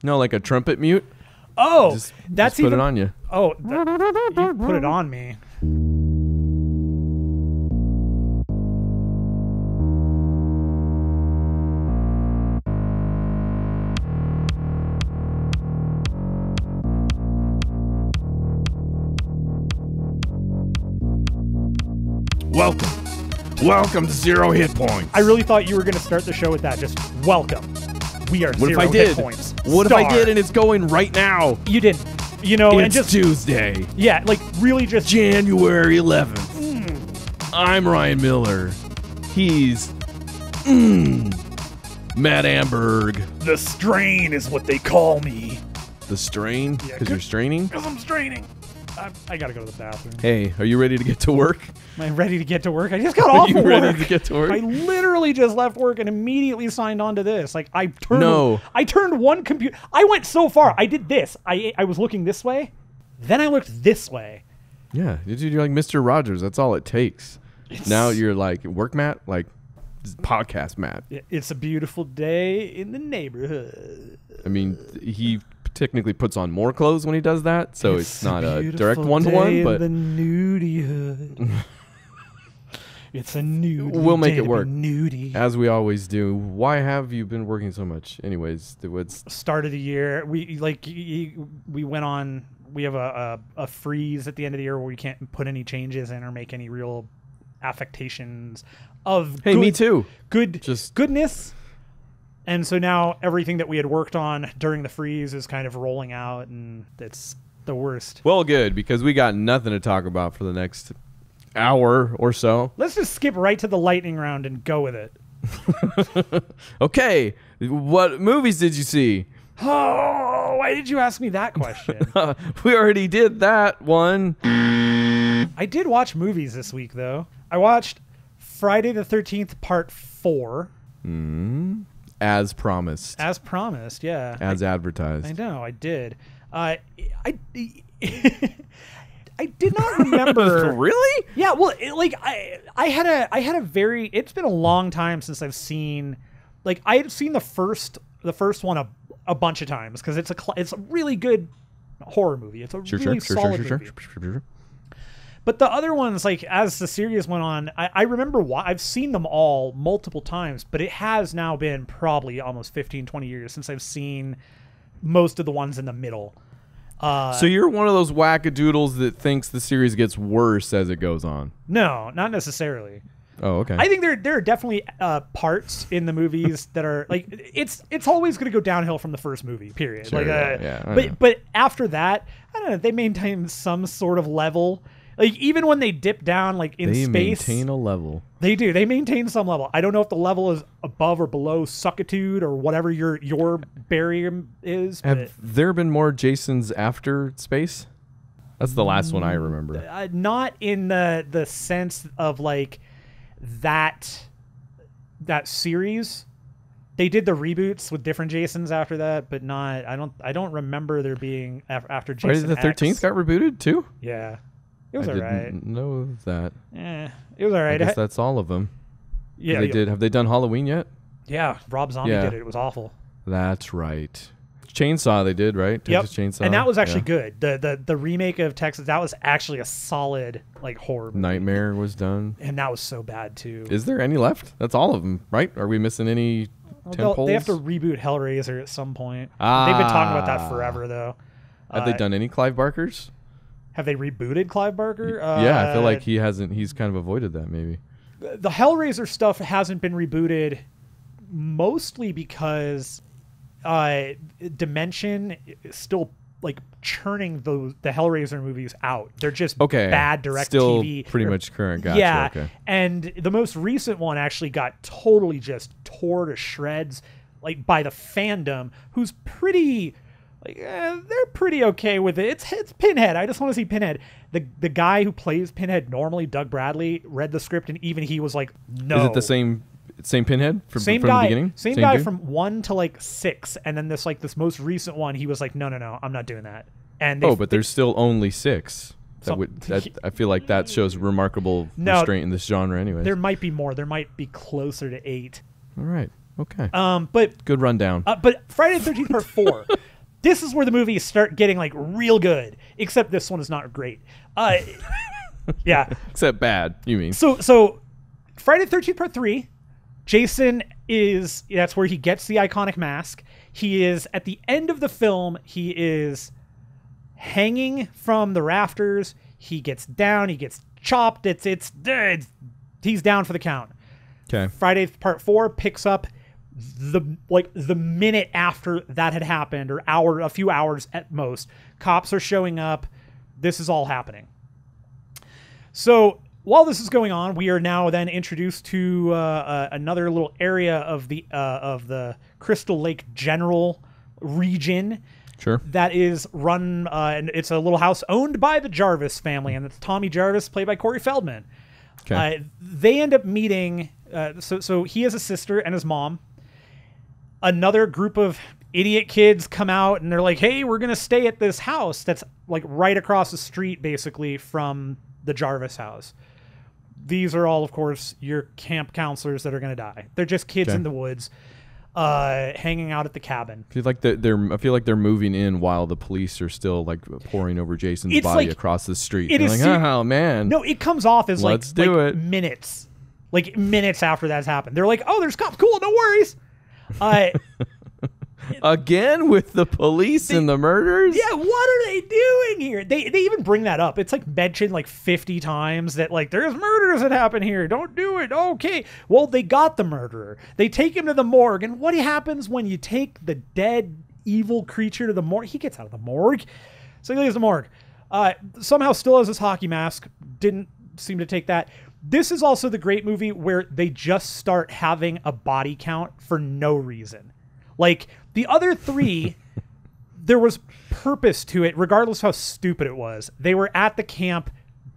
No, like a trumpet mute. Oh, Just that's put even. it on you. Oh, you put it on me. Welcome to Zero Hit Points. I really thought you were going to start the show with that. Just welcome. We are What if Zero I did? Hit Points. What Star. if I did and it's going right now? You didn't. You know, and It's just Tuesday, yeah, like really just January 11th. I'm Ryan Miller. He's Matt Amberg. the strain is what they call me. The strain? Yeah, Because you're straining? Because I'm straining. I gotta go to the bathroom. Hey, are you ready to get to work? Am I ready to get to work? I just got Are off you of ready work. to get to work? I literally just left work and immediately signed on to this. Like I turned one computer. I went so far. I did this. I was looking this way, then I looked this way. Yeah, you're like Mr. Rogers. That's all it takes. Now you're like work Matt, like podcast Matt. It's a beautiful day in the neighborhood. I mean, he technically puts on more clothes when he does that, so it's not a direct beautiful one-to-one, day but in the nudie hood. It's a nudie. we'll make day it to be work. Nudie. As we always do. Why have you been working so much? Anyways, Start of the year, we went on. We have a freeze at the end of the year where we can't put any changes in or make any real affectations of. Hey, me too. Goodness. And so now everything that we had worked on during the freeze is kind of rolling out, and it's the worst. Well, good, because we got nothing to talk about for the next hour or so. Let's just skip right to the lightning round and go with it. Okay, what movies did you see? Oh, why did you ask me that question? We already did that one. I did watch movies this week, though. I watched Friday the 13th, Part 4. As promised. As promised, yeah. As advertised. I know, I did. I did not remember. Really? Yeah, well, I had a very. It's been a long time since I've seen. Like, I had seen the first one a bunch of times because it's a really good horror movie. It's a really solid movie. Sure. But the other ones, like, as the series went on, I remember I've seen them all multiple times, but it has now been probably almost 15, 20 years since I've seen most of the ones in the middle. So you're one of those wackadoodles that thinks the series gets worse as it goes on. No, not necessarily. Oh, okay. I think there are definitely parts in the movies that are like it's always going to go downhill from the first movie. Period. Sure, like, but after that, I don't know. They maintain some sort of level. Like even when they dip down, like in space, they maintain a level. They do. They maintain some level. I don't know if the level is above or below suckitude or whatever your barrier is. Have there been more Jasons after space? That's the last one I remember. Not in the sense of like that series. They did the reboots with different Jasons after that, but not. I don't remember there being after Jason. Friday the 13th got rebooted too. Yeah. It was I alright. didn't know that. It was alright. I guess that's all of them. Yeah, Have they done Halloween yet? Yeah, Rob Zombie did it. It was awful. That's right. Chainsaw they did, right? Yep. Texas Chainsaw. And that was actually good. The remake of Texas, that was actually a solid like horror movie. Nightmare was done. And that was so bad too. Is there any left? That's all of them, right? Are we missing any temples? They have to reboot Hellraiser at some point. They've been talking about that forever though. Have they done any Clive Barkers? Have they rebooted Clive Barker? Yeah, I feel like he hasn't. He's kind of avoided that maybe. The Hellraiser stuff hasn't been rebooted mostly because Dimension is still like churning the Hellraiser movies out. They're just bad direct still TV. Pretty much current. Gotcha. Yeah, okay. And the most recent one actually got totally just tore to shreds like by the fandom, who's pretty... Like, they're pretty okay with it. It's Pinhead. I just want to see Pinhead. The guy who plays Pinhead normally, Doug Bradley, read the script and even he was like, no. Is it the same Pinhead from the beginning? Same guy dude? From 1 to like 6, and then this most recent one, he was like, no, I'm not doing that. And but there's still only 6. I feel like that shows remarkable restraint in this genre, anyway. There might be more. There might be closer to 8. All right. Okay. But Good rundown. but Friday the 13th Part 4, this is where the movies start getting like real good. Except this one is not great. Yeah. Except bad, you mean. So Friday the 13th Part 3, Jason that's where he gets the iconic mask. He is, at the end of the film, he is hanging from the rafters. He gets down, he gets chopped. He's down for the count. Okay. Friday Part 4 picks up the minute after that had happened, or a few hours at most. Cops are showing up. This is all happening. So while this is going on, we are now then introduced to another little area of the Crystal Lake General region. Sure. That is run, and it's a little house owned by the Jarvis family, and it's Tommy Jarvis, played by Corey Feldman. Okay. They end up meeting. So he has a sister and his mom. Another group of idiot kids come out, and they're like, "Hey, we're gonna stay at this house that's like right across the street, basically from the Jarvis house." These are all, of course, your camp counselors that are gonna die. They're just kids in the woods, hanging out at the cabin. I feel like they're moving in while the police are still like pouring over Jason's body like, across the street. They're like, oh man. No, it comes off as Let's do it. minutes after that's happened. They're like, "Oh, there's cops. Cool, no worries." Again with the police and the murders? Yeah, what are they doing here? They even bring that up. It's like mentioned like 50 times that like there's murders that happen here. Don't do it. Okay. Well, they got the murderer. They take him to the morgue. And what happens when you take the dead evil creature to the morgue? He gets out of the morgue. So he leaves the morgue. Somehow still has his hockey mask. Didn't seem to take that. This is also the great movie where they just start having a body count for no reason. Like the other three, there was purpose to it, regardless how stupid it was. They were at the camp.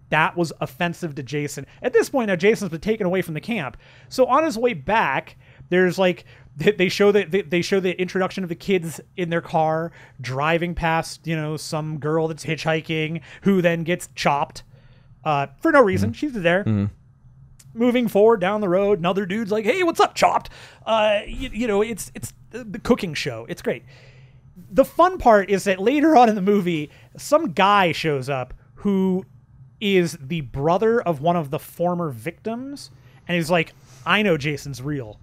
That was offensive to Jason. At this point, now Jason's been taken away from the camp. So on his way back, there's like they show the introduction of the kids in their car driving past, some girl that's hitchhiking who then gets chopped for no reason. Mm-hmm. She's there. Mm-hmm. Moving forward down the road, another dude's like, "Hey, what's up, chopped?" It's the cooking show. It's great. The fun part is that later on in the movie, some guy shows up who is the brother of one of the former victims, and he's like, "I know Jason's real.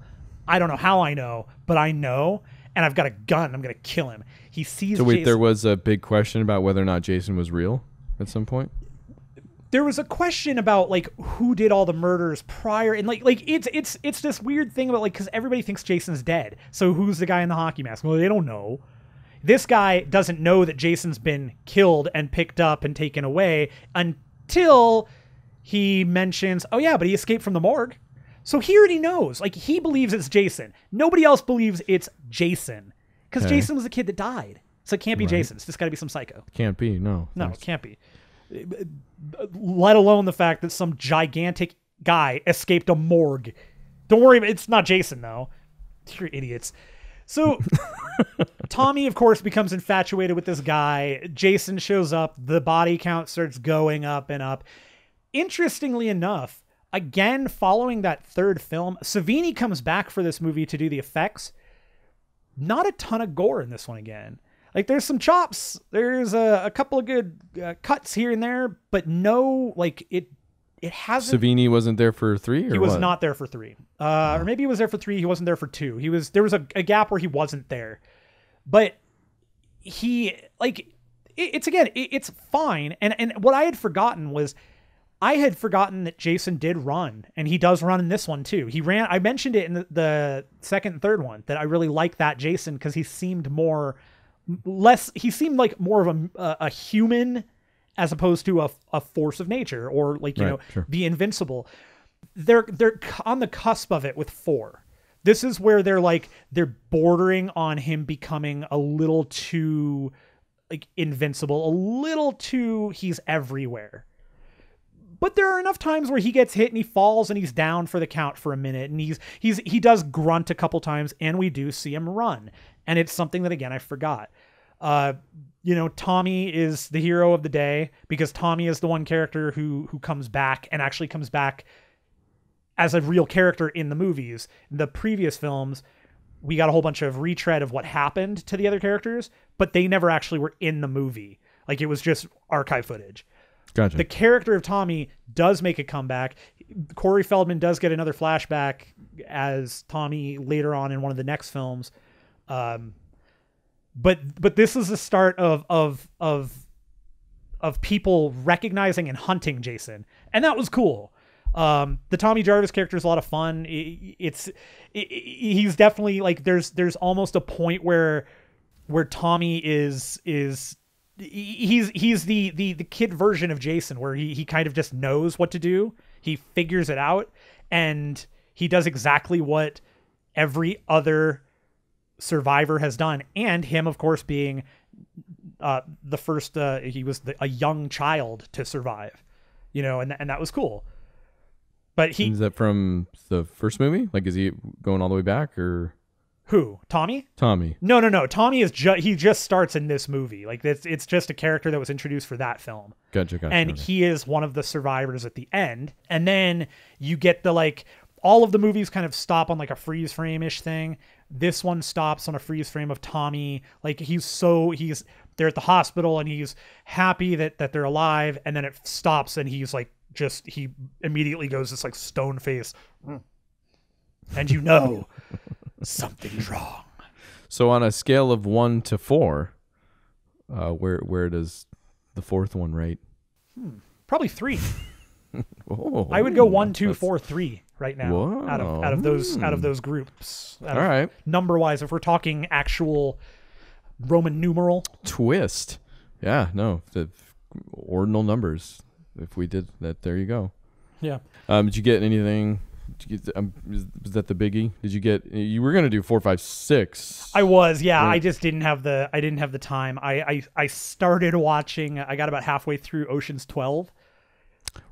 I don't know how I know, but I know, and I've got a gun. I'm gonna kill him." He sees. So wait, Jason. There was a big question about whether or not Jason was real at some point. There was a question about like who did all the murders prior, and like it's this weird thing about like, because everybody thinks Jason's dead. So who's the guy in the hockey mask? Well, they don't know. This guy doesn't know that Jason's been killed and picked up and taken away until he mentions, "Oh yeah, but he escaped from the morgue." So he already knows. Like he believes it's Jason. Nobody else believes it's Jason because Jason was the kid that died. So it can't be Jason. It's just got to be some psycho. Can't be. No, it can't be. Let alone the fact that some gigantic guy escaped a morgue. Don't worry, it's not Jason though. You're idiots. So Tommy, of course, becomes infatuated with this guy. Jason shows up. The body count starts going up and up. Interestingly enough, again, following that third film, Savini comes back for this movie to do the effects. Not a ton of gore in this one again. Like there's some chops, there's a couple of good cuts here and there, but no, like it hasn't. Savini wasn't there for 3, or he was what? not there for 3, or maybe he was there for 3. He wasn't there for 2. There was a gap where he wasn't there, but it's fine. And what I had forgotten was that Jason did run, and he does run in this one too. He ran. I mentioned it in the second and third one that I really liked that Jason because he seemed like more of a human as opposed to a force of nature, or like, sure. The invincible. They're on the cusp of it with 4. This is where they're bordering on him becoming a little too like invincible, a little too he's everywhere. But there are enough times where he gets hit and he falls and he's down for the count for a minute, and he does grunt a couple times, and we do see him run. And it's something that, again, I forgot. Tommy is the hero of the day because Tommy is the one character who comes back, and actually comes back as a real character in the movies. The previous films, we got a whole bunch of retread of what happened to the other characters, but they never actually were in the movie. Like, it was just archive footage. Gotcha. The character of Tommy does make a comeback. Corey Feldman does get another flashback as Tommy later on in one of the next films. But this is the start of people recognizing and hunting Jason. And that was cool. The Tommy Jarvis character is a lot of fun. He's definitely like, there's almost a point where Tommy is he's the kid version of Jason, where he kind of just knows what to do. He figures it out, and he does exactly what every other survivor has done. And him, of course, being the first, he was a young child to survive, and that was cool. But is that from the first movie? Like, is he going all the way back, or who? Tommy? No. Tommy is he just starts in this movie. Like, it's just a character that was introduced for that film. Gotcha. And he is one of the survivors at the end. And then you get all of the movies kind of stop on like a freeze frame-ish thing. This one stops on a freeze frame of Tommy. Like, they're at the hospital and he's happy that they're alive. And then it stops and he's like, he immediately goes this like stone face. And something's wrong. So on a scale of 1 to 4, where does the fourth one rate? Probably 3. Oh, I would go 1, 2, 4, 3 right now. Whoa. out of those groups. All right. Number wise, if we're talking actual Roman numeral twist. Yeah, no, the ordinal numbers. If we did that, there you go. Yeah. Did you get anything? Was that the biggie? You were going to do 4, 5, 6. I was, yeah. Right. I just didn't have the time. I started watching. I got about halfway through Ocean's 12.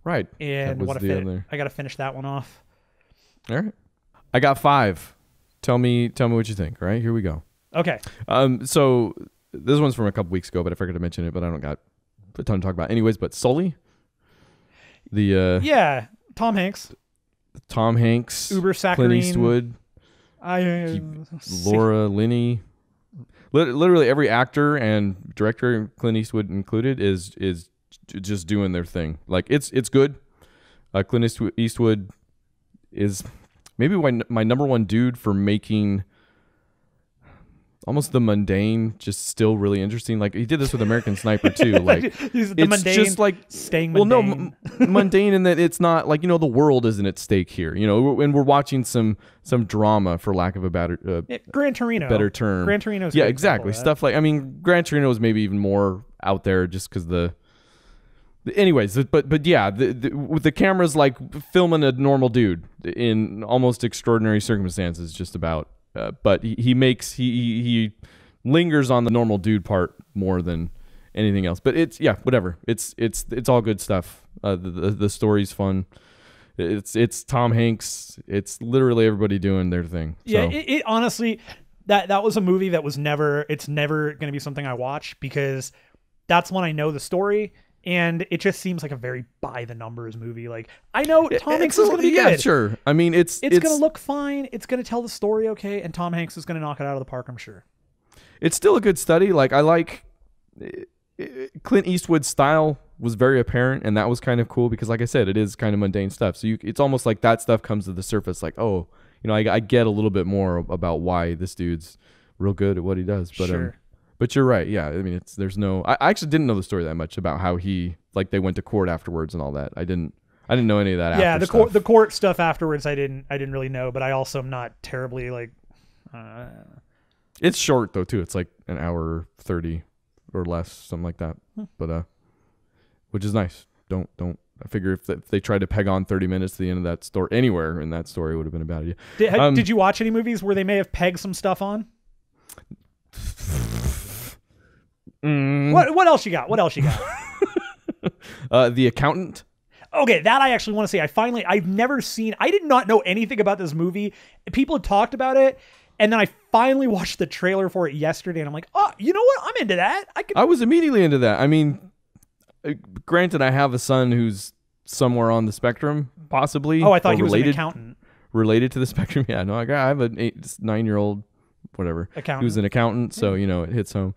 Right. And I got to finish that one off. All right. I got 5. Tell me what you think. All right, here we go. Okay. So this one's from a couple weeks ago, but I forgot to mention it, but I don't got a ton to talk about. Anyways, but Sully. Tom Hanks. Uber Saccharine, Clint Eastwood, Laura Linney. Literally every actor and director, Clint Eastwood included, is just doing their thing. Like, it's good. Clint Eastwood is maybe my number one dude for making almost the mundane just still really interesting. Like, he did this with American Sniper too. Like, it's mundane, just like staying mundane. Well, no, mundane in that it's not like, the world isn't at stake here, and we're watching some drama, for lack of a better Gran Torino, better term. Gran Torino's exactly. Stuff like, Gran Torino is maybe even more out there just because anyways, but yeah, with the cameras like filming a normal dude in almost extraordinary circumstances, just about. But he lingers on the normal dude part more than anything else. But it's whatever. It's all good stuff. The story's fun. It's Tom Hanks. It's literally everybody doing their thing. Yeah, so. It honestly, that was a movie that it's never going to be something I watch, because that's when I know the story. And it just seems like a very by the numbers movie. Like, I know Tom Hanks is going to be good. Yeah, sure. It's going to look fine. It's going to tell the story okay, and Tom Hanks is going to knock it out of the park, I'm sure. It's still a good study. Like, I like Clint Eastwood's style was very apparent, and that was kind of cool because, like I said, it is kind of mundane stuff. So it's almost like that stuff comes to the surface. Like, oh, I get a little bit more about why this dude's real good at what he does. But sure. But you're right. Yeah. I actually didn't know the story that much about how they went to court afterwards and all that. I didn't know any of that. Yeah. The court stuff afterwards, I didn't really know, but I also am not terribly like, it's short though too. It's like an hour 30 or less, something like that. But, which is nice. Don't, I figure if they tried to peg on 30 minutes to the end of that story anywhere in that story, it would have been a bad idea. Did you watch any movies where they may have pegged some stuff on? What else you got? The Accountant. Okay, that I actually want to say. I did not know anything about this movie. People had talked about it, and then I finally watched the trailer for it yesterday, and I'm like, oh, you know what? I'm into that. I was immediately into that. Granted, I have a son who's somewhere on the spectrum, possibly. Oh, I thought he was an accountant. Related to the spectrum. Yeah, no, I have a 9-year-old whatever. Accountant. He was an accountant, so it hits home.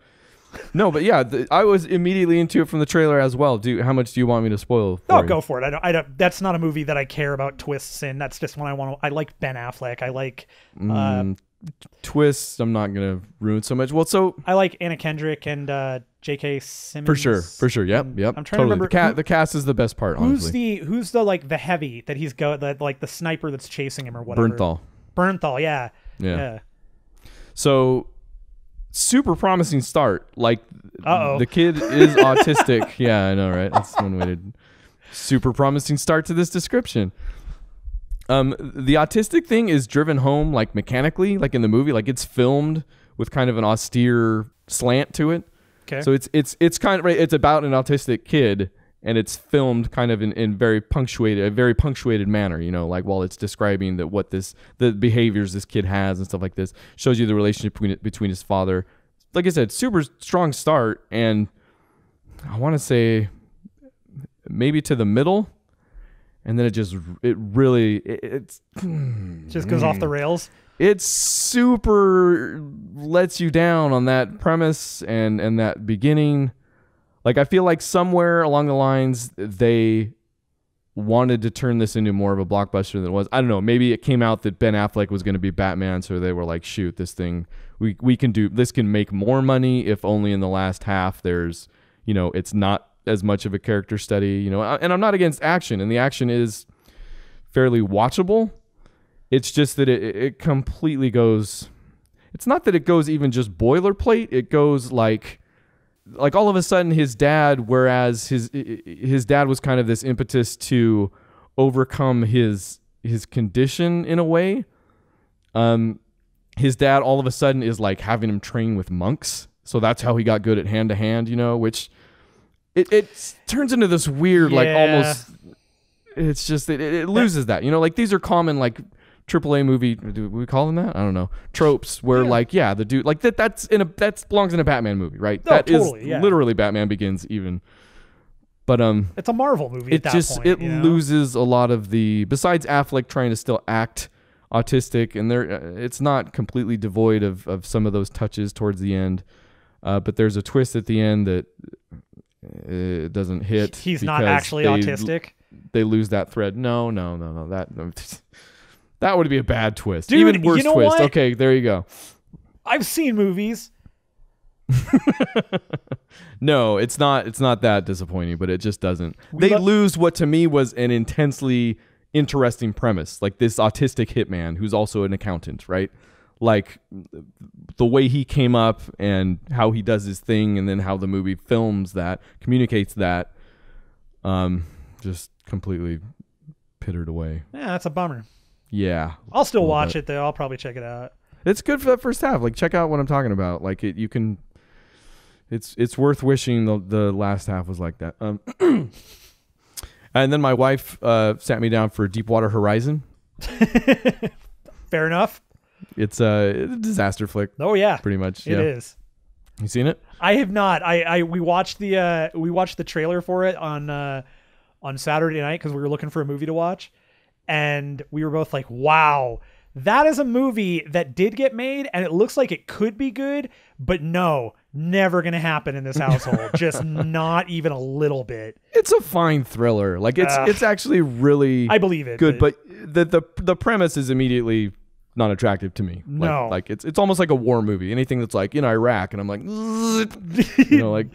No, but yeah, I was immediately into it from the trailer as well. How much do you want me to spoil? Oh, go for it. I don't. That's not a movie that I care about twists in. That's just when I want to. I like Ben Affleck. I like twists. I'm not gonna ruin so much. Well, so I like Anna Kendrick and J.K. Simmons. For sure. Yep. I'm trying to remember the cast is the best part. Honestly, who's the like the heavy that he's like the sniper that's chasing him or whatever. Bernthal. Yeah. So. Super promising start. Like the kid is autistic. Yeah, I know, right? That's one way to. Super promising start to this description. The autistic thing is driven home like mechanically, like in the movie. Like it's filmed with kind of an austere slant to it. Okay. So it's kind of right. It's about an autistic kid, and it's filmed kind of in a very punctuated manner, like while it's describing the behaviors this kid has and stuff like this. Shows you the relationship between his father. Like I said, super strong start, and I want to say maybe to the middle, and then it just goes off the rails. It super lets you down on that premise and that beginning. Like, I feel like somewhere along the lines, they wanted to turn this into more of a blockbuster than it was. I don't know. Maybe it came out that Ben Affleck was going to be Batman, so they were like, shoot, this thing, we can do, this can make more money if only in the last half there's, it's not as much of a character study, and I'm not against action, and the action is fairly watchable. It's just that it completely goes, it's not that it goes even just boilerplate, it goes like all of a sudden his dad, whereas his dad was kind of this impetus to overcome his condition in a way. His dad all of a sudden is like having him train with monks. So that's how he got good at hand to hand, which it turns into this weird, like almost, it's just, it loses that, like these are common, like AAA movie, do we call them that? I don't know. Tropes where the dude like that belongs in a Batman movie, right? Oh, that totally, is literally Batman Begins even. But it's a Marvel movie at that point. It loses a lot of the, besides Affleck trying to still act autistic, and it's not completely devoid of some of those touches towards the end. But there's a twist at the end that it doesn't hit. He's not actually autistic. They lose that thread. No. That would be a bad twist. Dude, even worse twist. What? Okay, there you go. I've seen movies. No, it's not that disappointing, but it just doesn't. They lose what to me was an intensely interesting premise, like this autistic hitman who's also an accountant, right? Like the way he came up and how he does his thing, and then how the movie films that, communicates that, just completely pittered away. Yeah, that's a bummer. Yeah. I'll still watch it though. I'll probably check it out. It's good for that first half. Like, check out what I'm talking about. Like, it's worth wishing the last half was like that. And then my wife sat me down for Deepwater Horizon. Fair enough. It's a disaster flick. Oh yeah, pretty much. It is. You seen it? I have not. We watched the trailer for it on Saturday night because we were looking for a movie to watch. And we were both like, wow, that is a movie that did get made and it looks like it could be good, but no, never going to happen in this household. Just not even a little bit. It's a fine thriller. Like it's actually really, I believe it, good, but the premise is immediately not attractive to me. No. Like it's almost like a war movie. Anything that's like in Iraq and I'm like, like,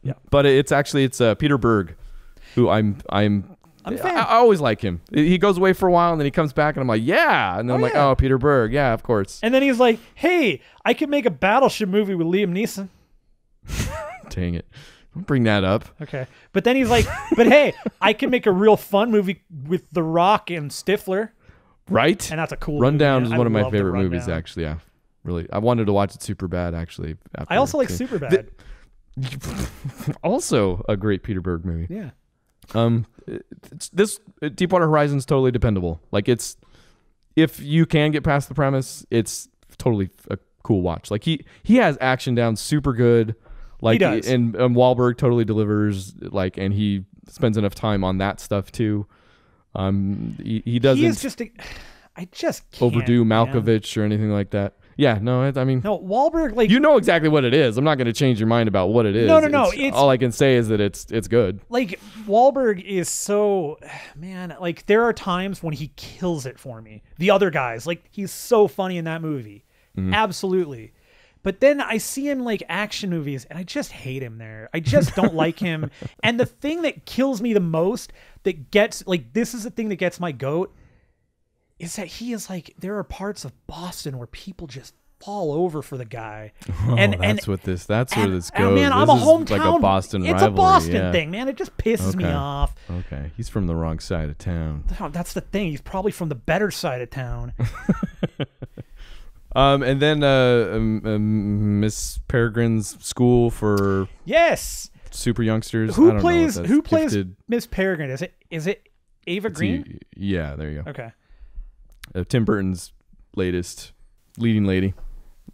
yeah. But it's Peter Berg, who I'm a fan. I always like him. He goes away for a while and then he comes back and I'm like, yeah. And then I'm like, oh, Peter Berg. Yeah, of course. And then he's like, hey, I could make a battleship movie with Liam Neeson. Dang it. Don't bring that up. Okay. But then he's like, but hey, I can make a real fun movie with The Rock and Stifler. Right? And that's a cool Rundown movie. is one of my favorite movies, actually. Yeah. Really. I wanted to watch it super bad, actually. I also like Superbad. Also a great Peter Berg movie. Yeah. This Deepwater Horizon is totally dependable. Like if you can get past the premise, it's totally a cool watch. Like he has action down super good. Like he does. And Wahlberg totally delivers. Like, and he spends enough time on that stuff too. He doesn't. He is just I just can't. Overdue man. Malkovich or anything like that. Yeah, no, I mean, No, Wahlberg, like, you know exactly what it is. I'm not going to change your mind about what it is. No. It's all I can say is that it's good. like Wahlberg is so, man, like there are times when he kills it for me. The other guys, like he's so funny in that movie. Absolutely. But then I see him like action movies and I just hate him there. I just don't like him. And the thing that kills me the most, that gets, like, this is the thing that gets my goat, is that he is like, there are parts of Boston where people just fall over for the guy. Oh, that's where this goes. Man, I'm this a hometown. is like a Boston it's rivalry. a Boston yeah. thing, man. It just pisses me off. Okay, he's from the wrong side of town. That's the thing. He's probably from the better side of town. And then Miss Peregrine's school for super youngsters. Who plays gifted. Miss Peregrine? Is it Ava Green? Yeah, there you go. Okay. Tim Burton's latest leading lady,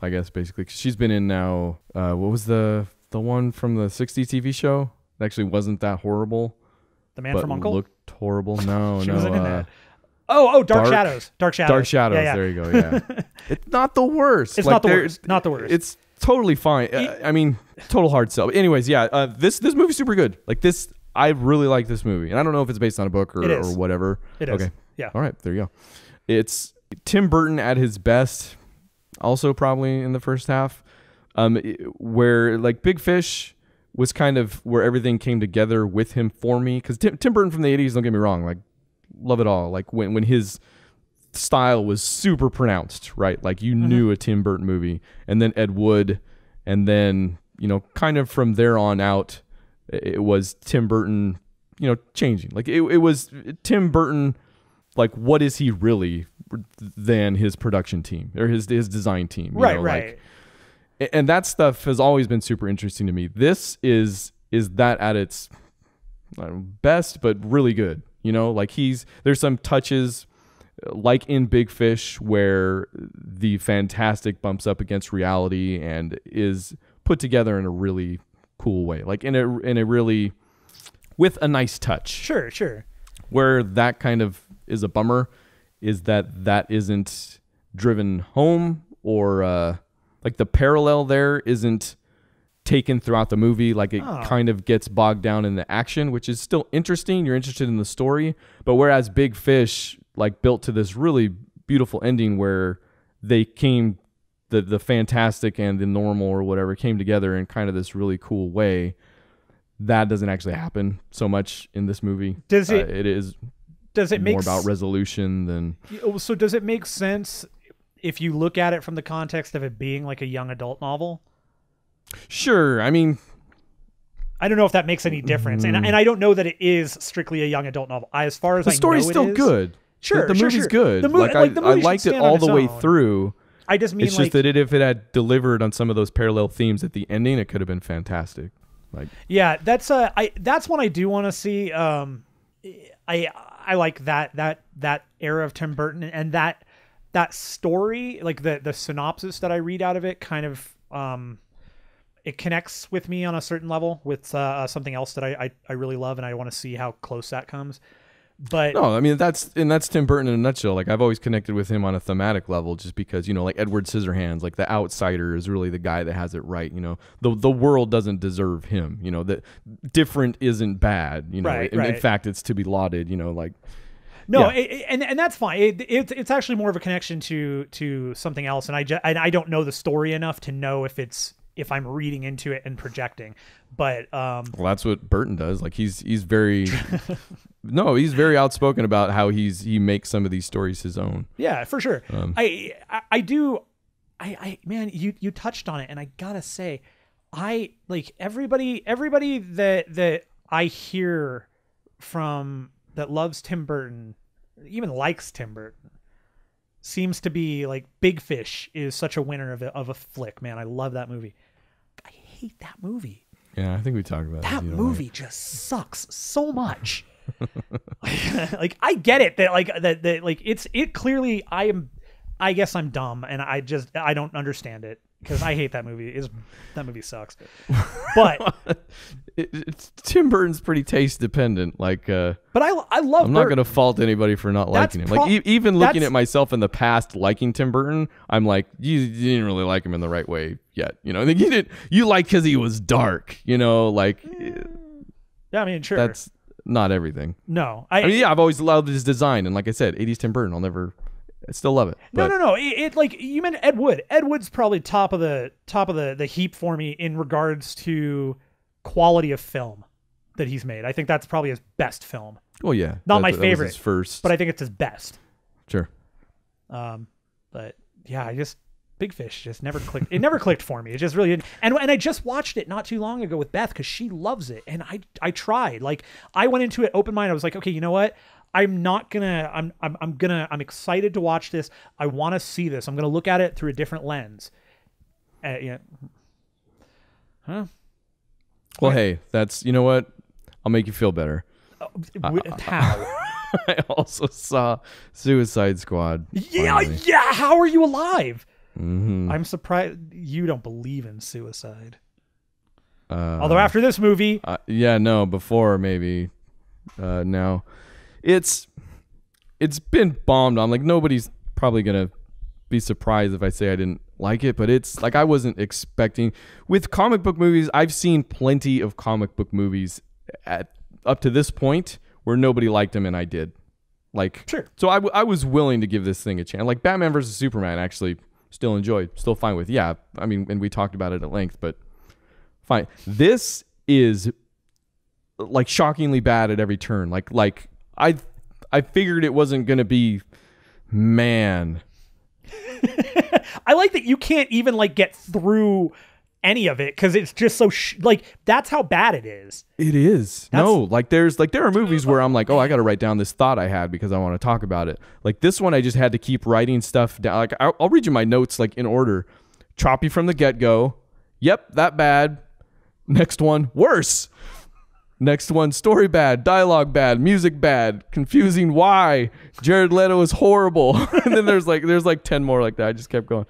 I guess, basically. She's been in now. What was the one from the '60s TV show? It actually wasn't that horrible. The Man from U.N.C.L.E. Looked horrible. No, she no. wasn't in that. Oh, Dark Shadows. Dark Shadows. Yeah. There you go. Yeah, it's not the worst. It's not the worst. Not the worst. It's totally fine. I mean, total hard sell. Anyways, yeah. This movie's super good. Like this, I really like this movie, and I don't know if it's based on a book or whatever. It is. Okay. Yeah. All right. There you go. It's Tim Burton at his best. Also, probably in the first half, where like Big Fish was kind of where everything came together with him for me. Because Tim Burton from the '80s, don't get me wrong, like love it all. Like when his style was super pronounced, right? Like you knew a Tim Burton movie, and then Ed Wood, and then kind of from there on out, it was Tim Burton, changing. Like it was Tim Burton. Like, what is he really than his production team or his design team? Right. Like, and that stuff has always been super interesting to me. This is that at its best, but really good. Like there's some touches like in Big Fish where the fantastic bumps up against reality and is put together in a really cool way. Like in a really, with a nice touch. Sure. Where that kind of is a bummer is that isn't driven home, or like the parallel there isn't taken throughout the movie. Like it kind of gets bogged down in the action, which is still interesting. You're interested in the story, but whereas Big Fish like built to this really beautiful ending where they came, the fantastic and the normal or whatever came together in kind of this really cool way. That doesn't actually happen so much in this movie. Does it? Does it make more about resolution than? So does it make sense if you look at it from the context of it being like a young adult novel? Sure. I mean, I don't know if that makes any difference, and I don't know that it is strictly a young adult novel. As far as the story's still good. Sure, the movie's good. I liked it all the way through. I just mean it's just that if it had delivered on some of those parallel themes at the ending, it could have been fantastic. Like, yeah, that's one I do want to see. I like that era of Tim Burton, and that story, like the synopsis that I read out of it, kind of it connects with me on a certain level with something else that I really love, and I want to see how close that comes. But no, I mean that's Tim Burton in a nutshell. Like I've always connected with him on a thematic level, just because like Edward Scissorhands, like the outsider is really the guy that has it right. The world doesn't deserve him. That different isn't bad. In fact, it's to be lauded. Like no, yeah. And that's fine. It's actually more of a connection to something else, and I don't know the story enough to know if I'm reading into it and projecting. But well, that's what Burton does. Like he's very no, he's very outspoken about how he makes some of these stories his own. Yeah, for sure. I do. Man, you touched on it, and I gotta say, I like everybody that I hear from that loves Tim Burton, even likes Tim Burton, seems to be like Big Fish is such a winner of a flick. Man, I love that movie. I hate that movie. Yeah, I think we talked about that movie. Just sucks so much. Like I get it that like it's clearly I guess I'm dumb and I don't understand it. because I hate that movie. That movie sucks. But Tim Burton's pretty taste dependent. Like, but I love. I'm not going to fault anybody for not liking him. Like, even looking at myself in the past liking Tim Burton, I'm like, you didn't really like him in the right way yet. You know, like you like because he was dark. You know, like. Yeah, I mean, sure. That's not everything. No, I mean, yeah, I've always loved his design, and like I said, 80s Tim Burton. I still love it. No. It like you meant Ed Wood. Ed Wood's probably top of the heap for me in regards to quality of film that he's made. I think that's probably his best film. Well, yeah, not my favorite, that was his first, but I think it's his best. Sure. But yeah, Big Fish just never clicked. It never clicked for me. It just really didn't. And I just watched it not too long ago with Beth because she loves it, and I tried. Like I went into it open minded. I was like, okay, you know what? I'm excited to watch this. I want to see this. I'm gonna look at it through a different lens. Yeah. Huh? Well, hey, you know what? I'll make you feel better. How? I also saw Suicide Squad. Yeah. How are you alive? Mm-hmm. I'm surprised you don't believe in suicide. Although after this movie, before maybe. No, it's been bombed on. Like nobody's probably gonna be surprised if I say I didn't like it, but it's like I wasn't expecting. With comic book movies, I've seen plenty of comic book movies up to this point where nobody liked them and I did. Like, sure. So I was willing to give this thing a chance. Like Batman versus Superman, actually. Still enjoyed, still fine with. Yeah, I mean, and we talked about it at length, but fine. This is like shockingly bad at every turn. Like I figured it wasn't gonna be, man. I like that you can't even like get through any of it because it's just so like that's how bad it is. It is. There are movies where I'm like, oh, I got to write down this thought I had because I want to talk about it. Like this one, I just had to keep writing stuff down. Like I'll read you my notes like in order. Choppy from the get-go. Yep, that bad. Next one, worse. Next one, story bad, dialogue bad, music bad, confusing why. Jared Leto is horrible. And then there's like 10 more like that. I just kept going.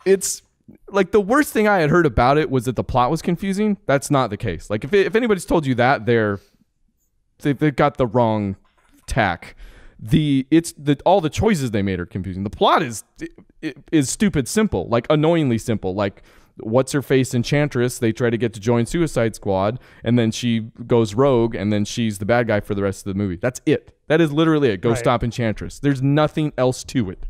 It's like the worst thing I had heard about it was that the plot was confusing. That's not the case. Like if anybody's told you that, they've got the wrong tack. All the choices they made are confusing. The plot is stupid simple, like annoyingly simple. Like what's her face Enchantress? They try to get to join Suicide Squad, and then she goes rogue, and then she's the bad guy for the rest of the movie. That's it. That is literally it. Go stop Enchantress. There's nothing else to it.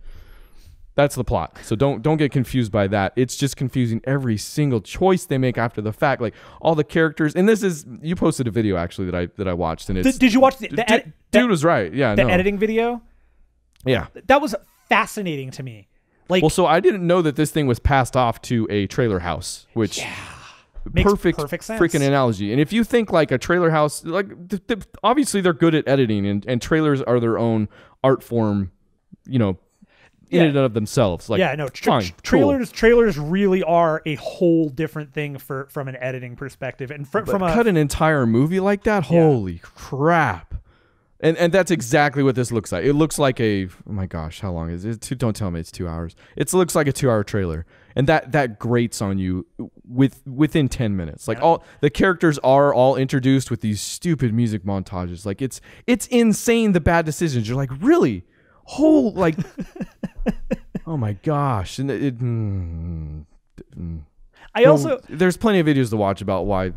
That's the plot. So don't get confused by that. It's just confusing every single choice they make after the fact. Like all the characters, and you posted a video actually that I watched, and it's did you watch the dude was right? Yeah, the editing video. Yeah, that was fascinating to me. Like, well, so I didn't know that this thing was passed off to a trailer house, which makes perfect sense. Freaking analogy. And if you think like a trailer house, like obviously they're good at editing, and trailers are their own art form, you know. In and of themselves, like trailers really are a whole different thing from an editing perspective, and from an entire movie like that. Holy crap! And that's exactly what this looks like. It looks like oh my gosh, how long is it? Don't tell me it's 2 hours. It looks like a 2 hour trailer, and that grates on you within 10 minutes. Like all the characters are all introduced with these stupid music montages. Like it's insane the bad decisions. You're like, really? Oh my gosh! And there's plenty of videos to watch about why.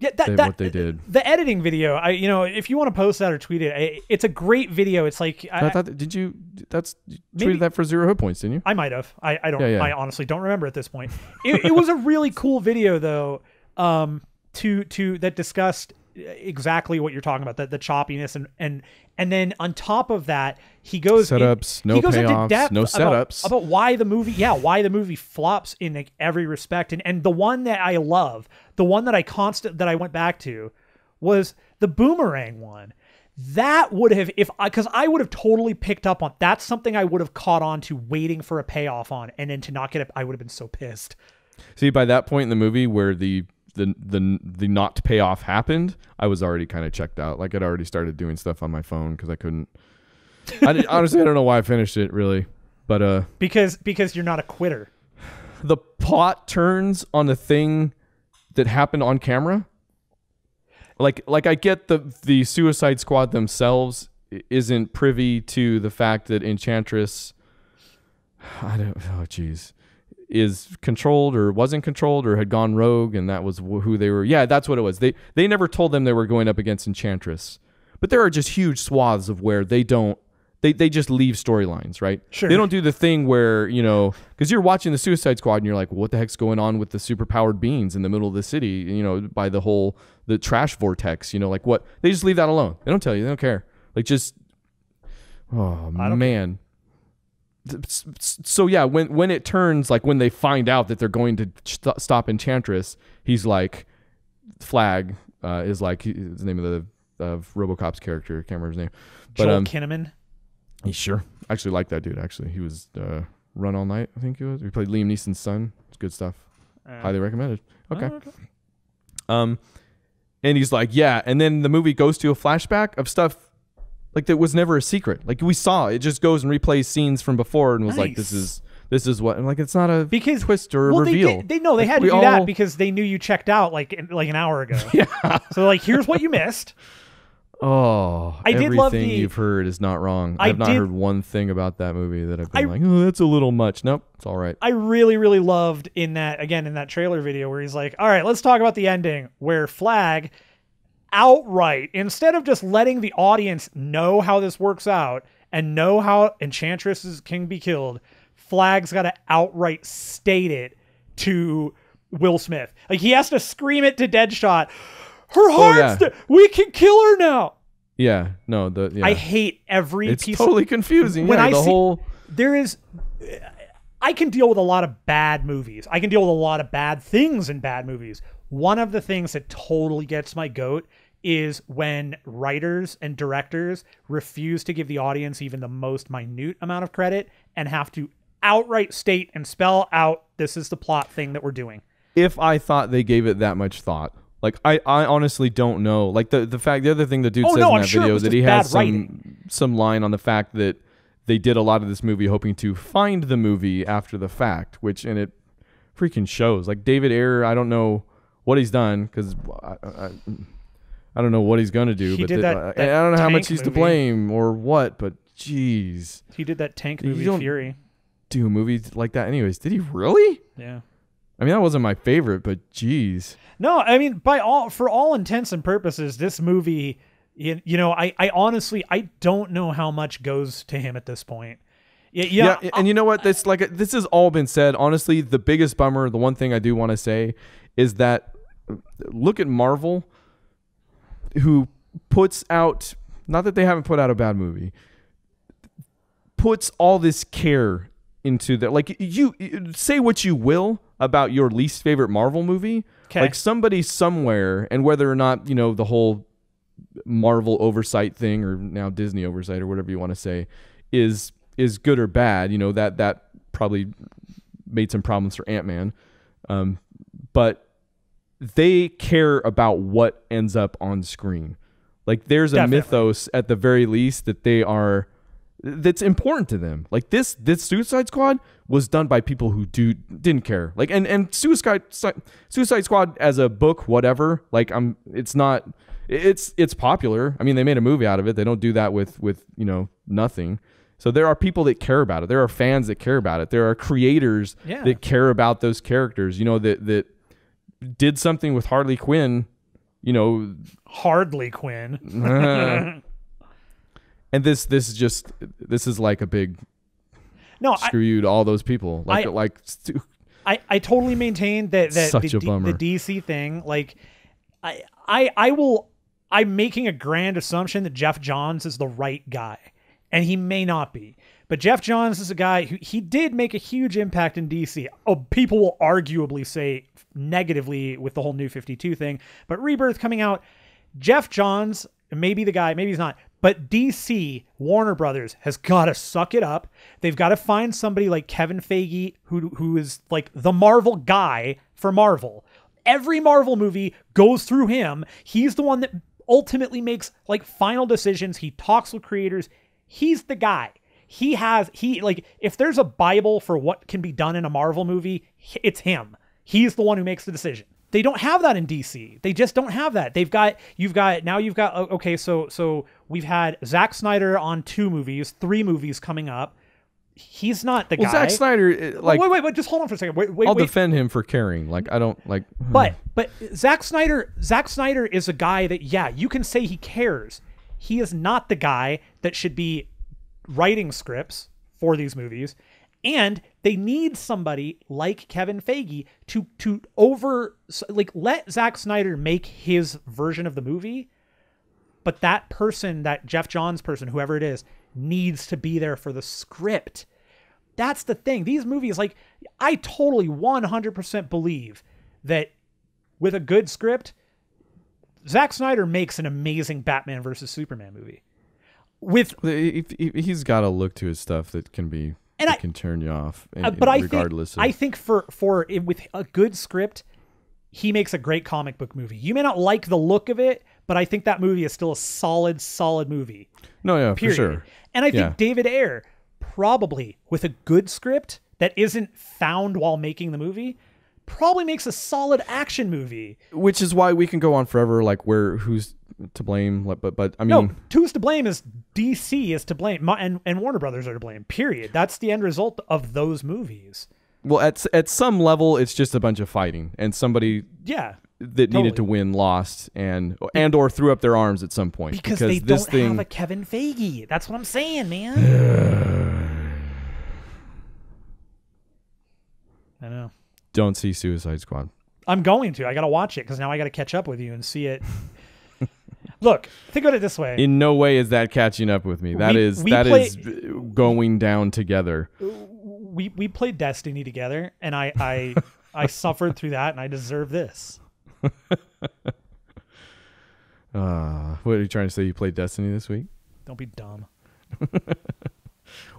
Yeah, what they did. The editing video, if you want to post that or tweet it, it's a great video. It's like I thought, you tweeted that for 0 hit points, didn't you? I might have. I don't. Yeah. I honestly don't remember at this point. It was a really cool video though. That discussed exactly what you're talking about, the choppiness and then on top of that he goes setups, no payoffs, no setups about why the movie flops in like every respect, and the one that I love, the one that I went back to was the Boomerang one. That would have, because I would have totally picked up on, that's something I would have caught on to waiting for a payoff on, and then to not get it, I would have been so pissed. See, by that point in the movie where the not payoff happened, I was already kind of checked out. Like I'd already started doing stuff on my phone because I couldn't. Honestly, I don't know why I finished it really, but because you're not a quitter. the plot turns on a thing that happened on camera. Like I get the Suicide Squad themselves isn't privy to the fact that Enchantress, is controlled or wasn't controlled or had gone rogue, and that was who they were. Yeah, that's what it was. They never told them they were going up against Enchantress, but there are just huge swaths of where they don't. They just leave storylines, right? Sure. They don't do the thing where, because you're watching the Suicide Squad and you're like, well, what the heck's going on with the superpowered beings in the middle of the city, by the trash vortex, like what? They just leave that alone. They don't tell you. They don't care. Like just, oh, man. So, yeah, when it turns, like when they find out that they're going to stop Enchantress, he's like, Flag is like, the name of RoboCop's character. I can't remember his name. But, Joel Kinnaman. Sure. I actually like that dude, actually. He was Run All Night, I think he was. He played Liam Neeson's son. It's good stuff. Highly recommended. Okay. And he's like, yeah. And then the movie goes to a flashback of stuff like that was never a secret. Like we saw, it just goes and replays scenes from before and was like, this is what. And like, it's not a twist or a reveal. They had to do that because they knew you checked out like an hour ago. Yeah. So like, here's what you missed. Oh, everything you've heard is not wrong. I've not heard one thing about that movie that I've been like, oh, that's a little much. Nope, it's all right. I really, really loved in that trailer video where he's like, all right, let's talk about the ending, where Flag outright, instead of just letting the audience know how this works out and know how Enchantress can be killed, Flag's got to outright state it to Will Smith. Like he has to scream it to Deadshot. Her heart's we can kill her now. Yeah, no, I hate every piece. It's totally confusing. When I can deal with a lot of bad movies. I can deal with a lot of bad things in bad movies. One of the things that totally gets my goat is when writers and directors refuse to give the audience even the most minute amount of credit and have to outright state and spell out, this is the plot thing that we're doing. If I thought they gave it that much thought. Like, I honestly don't know. Like, the other thing the dude says in that video is that he has some line on the fact that they did a lot of this movie hoping to find the movie after the fact, and it freaking shows. Like, David Ayer, I don't know what he's done, because I don't know what he's going to do. I don't know how much he's to blame or what, but jeez. He did that tank movie, Fury. Do movies like that anyways. Did he really? Yeah. I mean, that wasn't my favorite, but jeez. No, I mean, for all intents and purposes, this movie, I honestly, I don't know how much goes to him at this point. Yeah, and you know what? This has all been said. Honestly, the biggest bummer, the one thing I do want to say is that look at Marvel, who puts out, not that they haven't put out a bad movie, puts all this care into that. Like, you say what you will about your least favorite Marvel movie. Okay. Like somebody somewhere, and whether or not, the whole Marvel oversight thing, or now Disney oversight, or whatever you want to say, is good or bad, that probably made some problems for Ant-Man. But they care about what ends up on screen. Like there's a mythos at the very least that's important to them. Like this Suicide Squad was done by people who didn't care. Like and Suicide Squad as a book, whatever. Like it's popular. I mean, they made a movie out of it. They don't do that with nothing. So there are people that care about it. There are fans that care about it. There are creators that care about those characters. that did something with Harley Quinn. Harley Quinn. And this is like a big screw you to all those people. I totally maintain that such a bummer. The DC thing. Like I'm making a grand assumption that Jeff Johns is the right guy, and he may not be. But Jeff Johns is a guy who he did make a huge impact in DC. Oh, people will arguably say negatively with the whole New 52 thing, but Rebirth coming out, Jeff Johns may be the guy, maybe he's not. But DC, Warner Brothers, has got to suck it up. They've got to find somebody like Kevin Feige, who is like the Marvel guy for Marvel. Every Marvel movie goes through him. He's the one that ultimately makes like final decisions. He talks with creators. He's the guy. if there's a Bible for what can be done in a Marvel movie, it's him. He's the one who makes the decision. They don't have that in DC. They just don't have that. You've got okay, so we've had Zack Snyder on 2 movies, 3 movies coming up. He's not the guy. Zack Snyder, like, wait, just hold on for a second. Wait, I'll defend him for caring. Like, I don't like. But Zack Snyder is a guy that, yeah, you can say he cares. He is not the guy that should be writing scripts for these movies, and they need somebody like Kevin Feige to let Zack Snyder make his version of the movie. But that person, that Jeff Johns person, whoever it is, needs to be there for the script. That's the thing. These movies, like, I totally 100% believe that with a good script, Zack Snyder makes an amazing Batman versus Superman movie. He's got a look to his stuff that can be can turn you off. Regardless, I think with a good script, he makes a great comic book movie. You may not like the look of it, but I think that movie is still a solid movie. No, yeah, period. For sure. And I think David Ayer, probably with a good script that isn't found while making the movie, probably makes a solid action movie. Which is why we can go on forever, like, who's to blame, but I mean, no, who's to blame is DC is to blame, and Warner Brothers are to blame. Period. That's the end result of those movies. Well, at some level, it's just a bunch of fighting, and somebody that needed to win lost and or threw up their arms at some point because they don't have a Kevin Feige. That's what I'm saying, man. I know. Don't see Suicide Squad. I'm going to. I got to watch it because now I got to catch up with you and see it. Look, think about it this way. In no way is that catching up with me. That is going down together. We played Destiny together, and I suffered through that, and I deserve this. What are you trying to say? You played Destiny this week? Don't be dumb.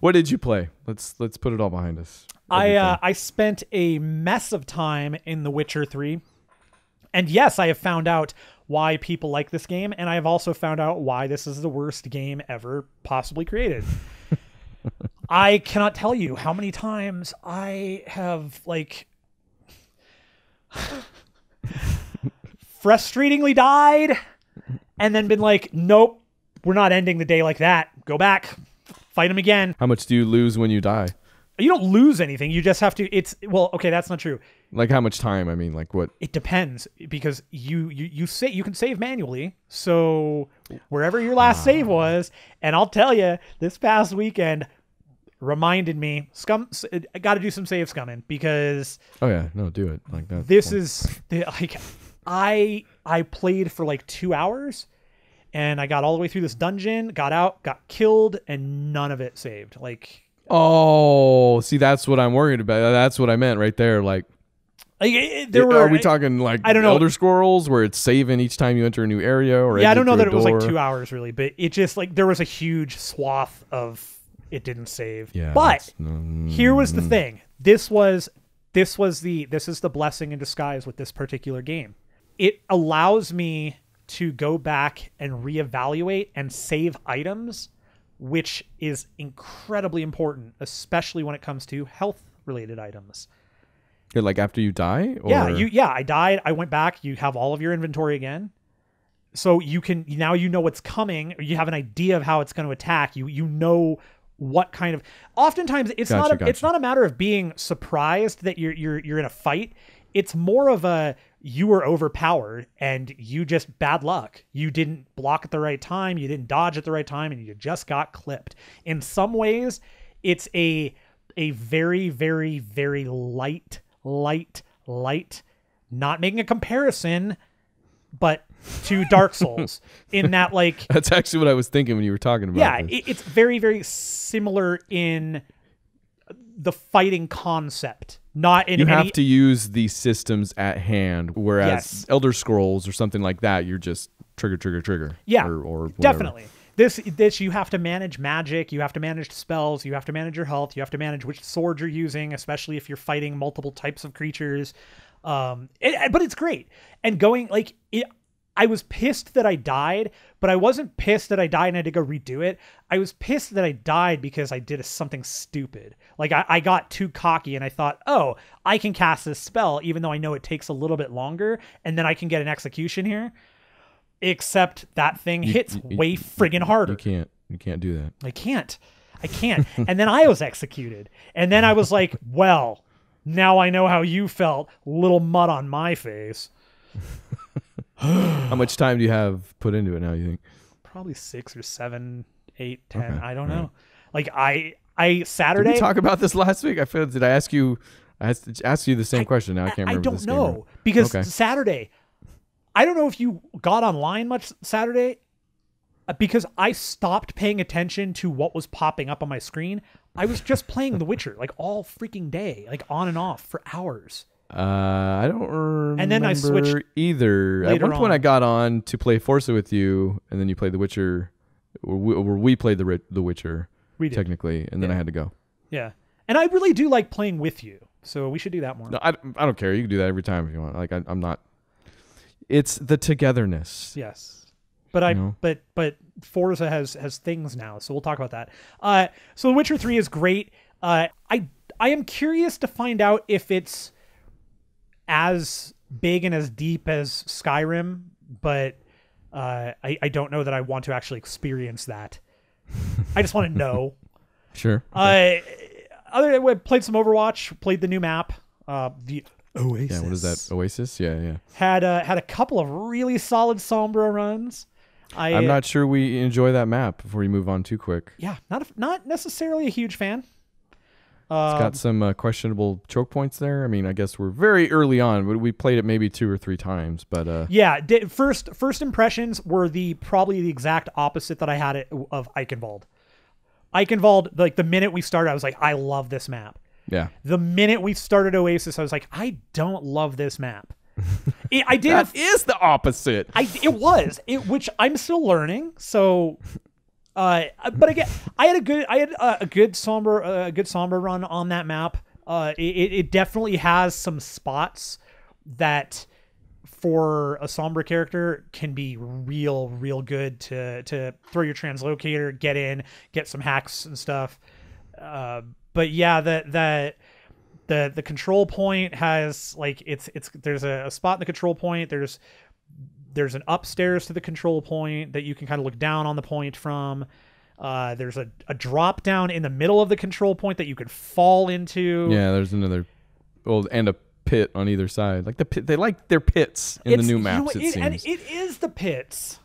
What did you play? Let's put it all behind us. I spent a mess of time in The Witcher 3. And yes, I have found out why people like this game, and I have also found out why this is the worst game ever possibly created. I cannot tell you how many times I have, like, frustratingly died and then been like, nope, we're not ending the day like that. Go back, fight him again. How much do you lose when you die? You don't lose anything. You just have to. Okay, that's not true. Like, how much time? I mean, like, what? It depends, because you can save manually. So wherever your last save was, and I'll tell you, this past weekend reminded me, I got to do some save scumming, because do it like that. This is like, I played for like 2 hours, and I got all the way through this dungeon, got out, got killed, and none of it saved. Like. Oh, see, that's what I'm worried about. That's what I meant right there. Like, are we talking like I don't know, Elder Scrolls where it's saving each time you enter a new area? Or I don't know that it was like 2 hours really, but it just, like, there was a huge swath of it didn't save. Yeah. But here was the thing. This is the blessing in disguise with this particular game. It allows me to go back and reevaluate and save items, which is incredibly important, especially when it comes to health-related items. Like after you die? Or? I died. I went back. You have all of your inventory again. So now you know what's coming, or you have an idea of how it's going to attack. You know what kind of... Oftentimes, it's not a matter of being surprised that you're in a fight. It's more of a... You were overpowered and you just bad luck. You didn't block at the right time. You didn't dodge at the right time, and you just got clipped. In some ways, it's a very, very, very light, not making a comparison, but to Dark Souls in that, like, that's actually what I was thinking when you were talking about. Yeah, it's very, very similar in the fighting concept. Not in you have to use the systems at hand, whereas Elder Scrolls or something like that, you're just trigger. Yeah, or definitely. This you have to manage magic, you have to manage spells, you have to manage your health, you have to manage which sword you're using, especially if you're fighting multiple types of creatures. But it's great. And going, like, I was pissed that I died, but I wasn't pissed that I died and I had to go redo it. I was pissed that I died because I did something stupid. Like I got too cocky and I thought, oh, I can cast this spell even though I know it takes a little bit longer and then I can get an execution here. Except that thing hits way friggin' harder. You can't do that. I can't. And then I was executed. And then I was like, well, now I know how you felt. Little mud on my face. How much time do you have put into it now, you think? Probably 6 or 7, 8, 10. Okay. I don't know. Like I Saturday. Did we talk about this last week? Did I ask you? I asked you the same question. Now I can't remember. I don't know because Saturday. I don't know if you got online much Saturday because I stopped paying attention to what was popping up on my screen. I was just playing The Witcher like all freaking day, like on and off for hours. I don't remember. And then I switched either. At one point, I got on to play Forza with you, and then you played The Witcher. Or we played The Witcher. We did. Technically, and then I had to go. Yeah, and I really do like playing with you, so we should do that more. No, I don't care. You can do that every time if you want. Like I'm not. It's the togetherness. Yes. But Forza has things now, so we'll talk about that. So The Witcher 3 is great. I am curious to find out if it's as big and as deep as Skyrim, but I don't know that I want to actually experience that. I just want to know. Sure. I played some Overwatch, played the new map, the Oasis. Yeah, what is that? Oasis? Yeah. Had a couple of really solid Sombra runs. I'm not sure we enjoy that map before you move on too quick. Yeah, not necessarily a huge fan. It's got some questionable choke points there. I mean, I guess we're very early on, but we played it maybe 2 or 3 times. But yeah, first impressions were probably the exact opposite that I had of Eichenwald. Eichenwald, like the minute we started, I was like, I love this map. Yeah. The minute we started Oasis, I was like, I don't love this map. That is the opposite. Which I'm still learning. So, but again, I had a good Sombra run on that map. It definitely has some spots that for a Sombra character can be real good to throw your translocator, get in, get some hacks and stuff. But yeah, the control point has like there's a spot in the control point. There's an upstairs to the control point that you can kind of look down on the point from. There's a drop down in the middle of the control point that you could fall into. Yeah, there's another and a pit on either side. Like the pit, they like their pits in the new maps. It seems. And it is the pits.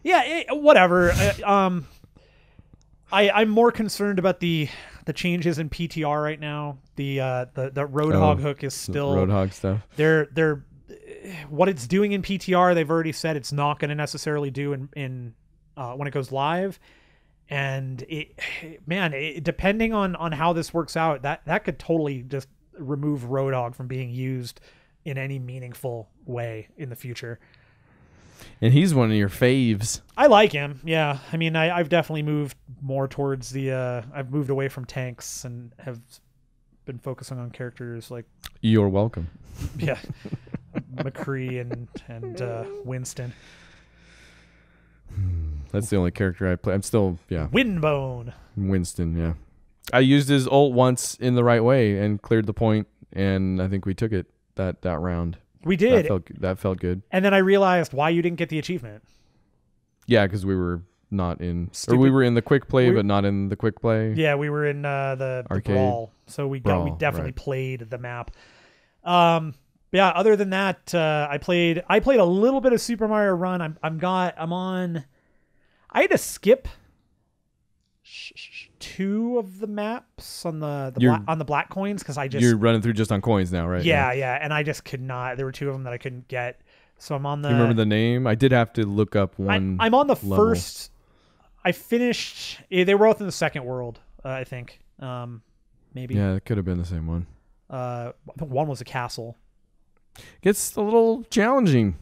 Yeah. Whatever. I'm more concerned about the changes in PTR right now. The Roadhog hook is still Roadhog stuff. They're what it's doing in PTR. They've already said it's not going to necessarily do in when it goes live. And depending on how this works out, that could totally just remove Roadhog from being used in any meaningful way in the future. And he's one of your faves. I like him. Yeah. I mean, I've definitely moved more towards I've moved away from tanks and have been focusing on characters like. You're welcome. Yeah. McCree and Winston. That's the only character I play. I'm still, Windbone. Winston, yeah. I used his ult once in the right way and cleared the point, and I think we took it that round. We did. That felt good. And then I realized why you didn't get the achievement. Yeah, because we were not in... Or we were in the quick play, but not in the quick play. Yeah, we were in the brawl. So we definitely played the map. Yeah, other than that, I played a little bit of Super Mario Run. I'm on... I had to skip 2 of the maps on the black coins because you're running through just on coins now, right? Yeah, and I just could not. There were 2 of them that I couldn't get, so I'm on the. You remember the name? I did have to look up one. I'm on the level. first. I finished. They were both in the second world, I think. Maybe. Yeah, it could have been the same one. I think one was a castle. Gets a little challenging.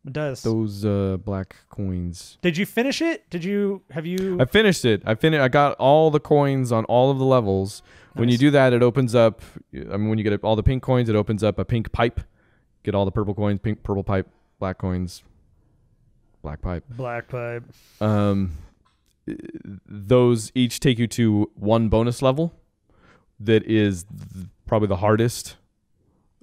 It does. Those black coins. Did you finish it? Have you? I finished it. I got all the coins on all of the levels. Nice. When you do that, it opens up. I mean, when you get all the pink coins, it opens up a pink pipe get all the purple coins, pink, purple pipe, black coins, black pipe. Black pipe. Those each take you to one bonus level that is probably the hardest.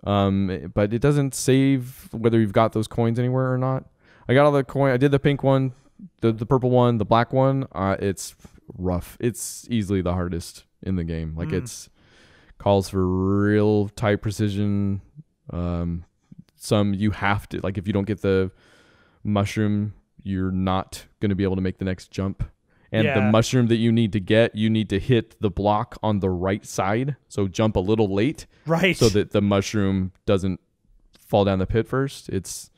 But it doesn't save whether you've got those coins anywhere or not. I got all the coin. I did the pink one, the purple one, the black one. It's rough. It's easily the hardest in the game. Like it's calls for real tight precision. Some you have to, like, if you don't get the mushroom, you're not going to be able to make the next jump. And the mushroom that you need to hit the block on the right side. So jump a little late. Right. So that the mushroom doesn't fall down the pit first. It's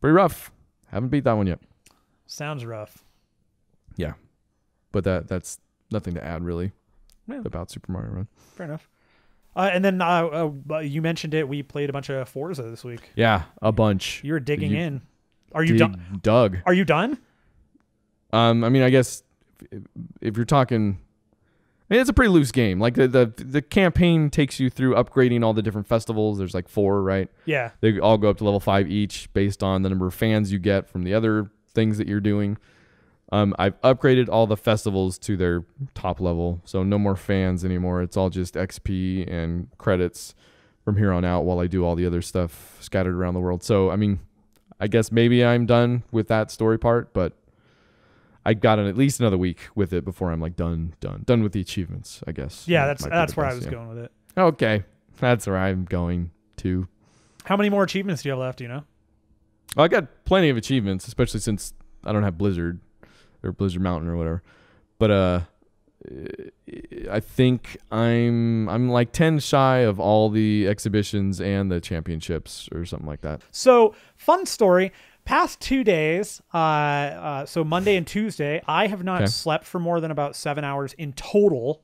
pretty rough. Haven't beat that one yet. Sounds rough. Yeah. But that's nothing to add really about Super Mario Run. Fair enough. And then you mentioned it. We played a bunch of Forza this week. Yeah, a bunch. You were digging in. Are you done? Doug. Are you done? I mean, I guess if you're talking, I mean, it's a pretty loose game. Like the campaign takes you through upgrading all the different festivals. There's like 4, right? Yeah. They all go up to level 5 each based on the number of fans you get from the other things that you're doing. I've upgraded all the festivals to their top level, so no more fans anymore. It's all just XP and credits from here on out while I do all the other stuff scattered around the world. So, I mean, I guess maybe I'm done with that story part, but I got at least another week with it before I'm like done with the achievements, I guess. Yeah, that's where I was going with it. Okay, that's where I'm going to. How many more achievements do you have left? Do you know? Well, I got plenty of achievements, especially since I don't have Blizzard or Blizzard Mountain or whatever. But I think I'm like 10 shy of all the exhibitions and the championships or something like that. So, fun story. Past 2 days, so Monday and Tuesday, I have not slept for more than about 7 hours in total.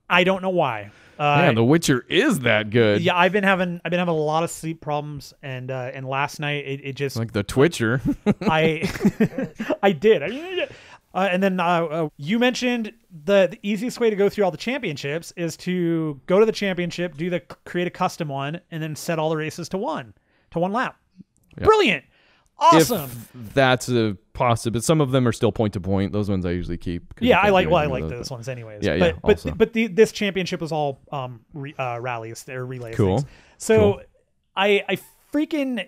I don't know why. Yeah, The Witcher is that good. Yeah, I've been having a lot of sleep problems, and last night it just like the Twitcher. I did. I mean, and then you mentioned the easiest way to go through all the championships is to go to the championship, create a custom one, and then set all the races to one lap. Yep. Brilliant. Awesome. If that's a possible, but some of them are still point to point. Those ones I usually keep. Yeah, I like those ones anyways. Yeah, but this championship was all rallies or relays. Cool. Things. So cool. I freaking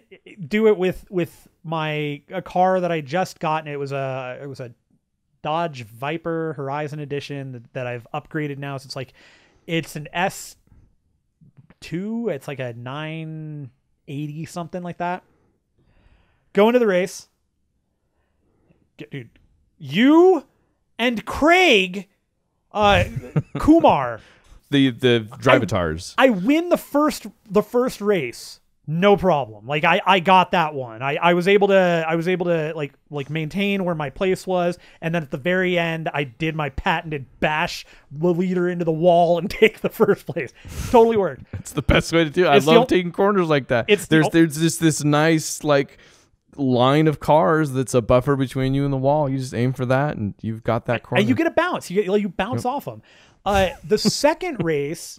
do it with my car that I just got, and it was a Dodge Viper Horizon edition that I've upgraded now. So it's an S2. It's like a 980 something like that. Go into the race. Dude, you and Craig Kumar. The Drivatars. I win the first race. No problem. Like I got that one. I was able to like maintain where my place was, and then at the very end I did my patented bash the leader into the wall and take the first place. Totally worked. It's the best way to do it. I love taking corners like that. There's just this nice like line of cars that's a buffer between you and the wall. You just aim for that and you've got that corner. And you get a bounce. You bounce off them. The second race,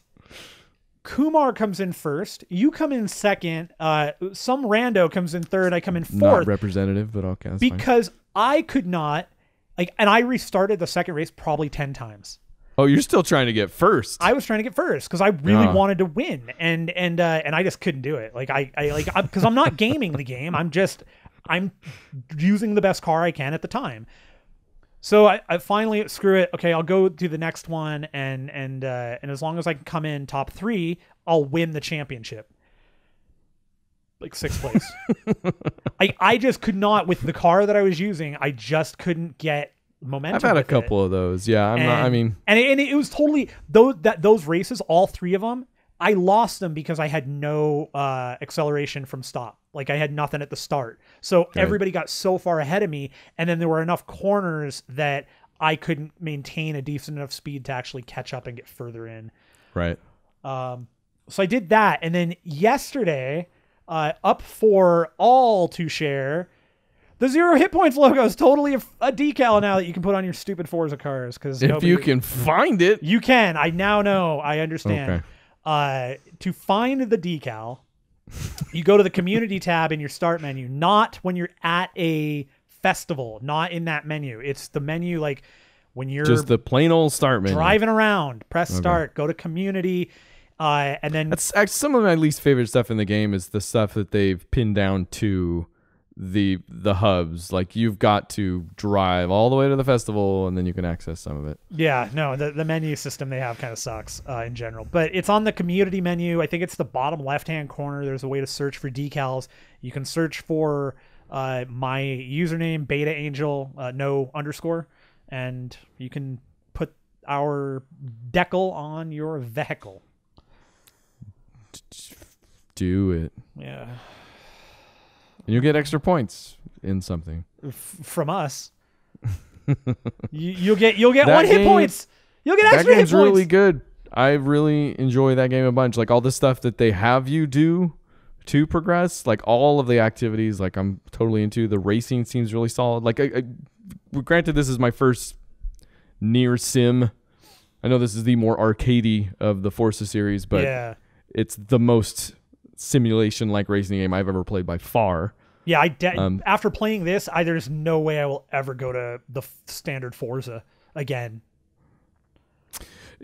Kumar comes in first. You come in second. Some rando comes in third. I come in fourth. Not representative, but okay. That's because fine. I could not, and I restarted the second race probably 10 times. Oh, you're still trying to get first. I was trying to get first because I really wanted to win, and I just couldn't do it. Because I'm not gaming the game. I'm using the best car I can at the time. So I finally, screw it. Okay, I'll go do the next one, and as long as I can come in top 3, I'll win the championship. Like 6th place. I just could not, with the car that I was using, I just couldn't get momentum. I've had a couple of those. Yeah, it was totally those races, all 3 of them, I lost them because I had no acceleration from stop. Like I had nothing at the start. So everybody got so far ahead of me, and then there were enough corners that I couldn't maintain a decent enough speed to actually catch up and get further in. Right. So I did that, and then yesterday, up for all to share, the 0 hit points logo is totally a decal now that you can put on your stupid Forza cars. Because if you can find it, you can. I now know. I understand. Okay. To find the decal, You go to the community tab in your start menu, not when you're at a festival, not in that menu. It's the menu like when you're just the plain old start menu. Driving around, press start, go to community, and then that's actually some of my least favorite stuff in the game is the stuff that they've pinned down to the hubs. Like you've got to drive all the way to the festival and then you can access some of it. Yeah, no, the menu system they have kind of sucks in general. But it's on the community menu. I think it's the bottom left-hand corner. There's a way to search for decals. You can search for my username, Beta Angel, no underscore, and you can put our decal on your vehicle. Do it. Yeah. And you'll get extra points in something from us. you'll get 1 hit points. You'll get extra hit points. That game's really good. I really enjoy that game a bunch. Like all the stuff that they have you do to progress, like all of the activities, like I'm totally into. The racing seems really solid. Like granted, this is my first near sim. I know this is the more arcadey of the Forza series, but it's the most simulation-like racing game I've ever played by far. Yeah, after playing this, there's no way I will ever go to the standard Forza again.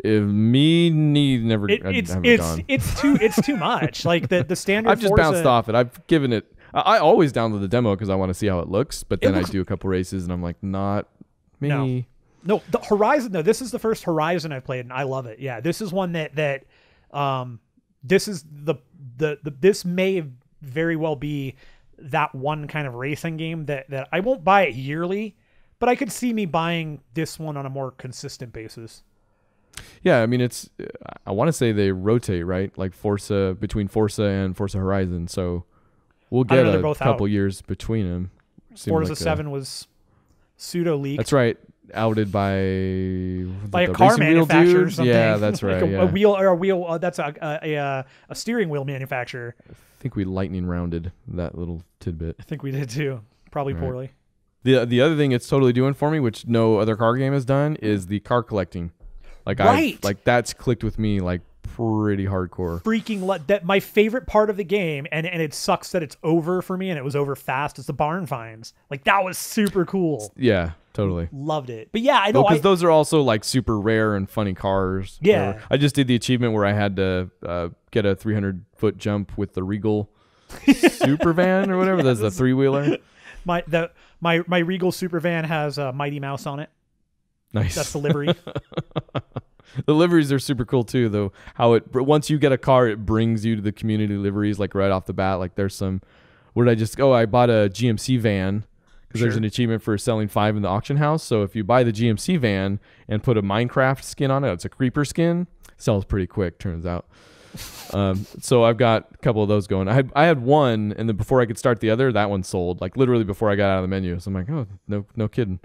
Never. It's too much. Like the standard. I've just Forza, bounced off it. I've given it. I always download the demo because I want to see how it looks. But then I do a couple races and I'm like, not me. No, the Horizon though. This is the first Horizon I've played and I love it. Yeah, this is one that this is this may very well be that one kind of racing game that I won't buy it yearly, but I could see me buying this one on a more consistent basis. Yeah, I mean I want to say they rotate, right? Like between Forza and Forza Horizon, so we'll get a couple years between them. Forza 7 was pseudo leaked. That's right. Outed by a car manufacturer or something. Yeah, that's right. A wheel. That's a steering wheel manufacturer. I think we lightning rounded that little tidbit. I think we did too. Probably poorly. The other thing it's totally doing for me, which no other car game has done, is the car collecting. Like that's clicked with me like pretty hardcore. That my favorite part of the game, and it sucks that it's over for me, and it was over fast. Is the barn finds. Like that was super cool. Yeah. Totally. Loved it. But yeah, I know. Because those are also like super rare and funny cars. Yeah. Whatever. I just did the achievement where I had to get a 300-foot jump with the Regal Super Van or whatever. That's the three-wheeler. My Regal Super Van has a Mighty Mouse on it. Nice. That's the livery. The liveries are super cool too, though. Once you get a car, it brings you to the community liveries like right off the bat. Like there's some. Where did I just go? I bought a GMC van. Because there's an achievement for selling 5 in the auction house. So if you buy the GMC van and put a Minecraft skin on it, it's a creeper skin, sells pretty quick, turns out. So I've got a couple of those going. I had one, and then before I could start the other, that one sold, like literally before I got out of the menu. So I'm like, oh, no kidding.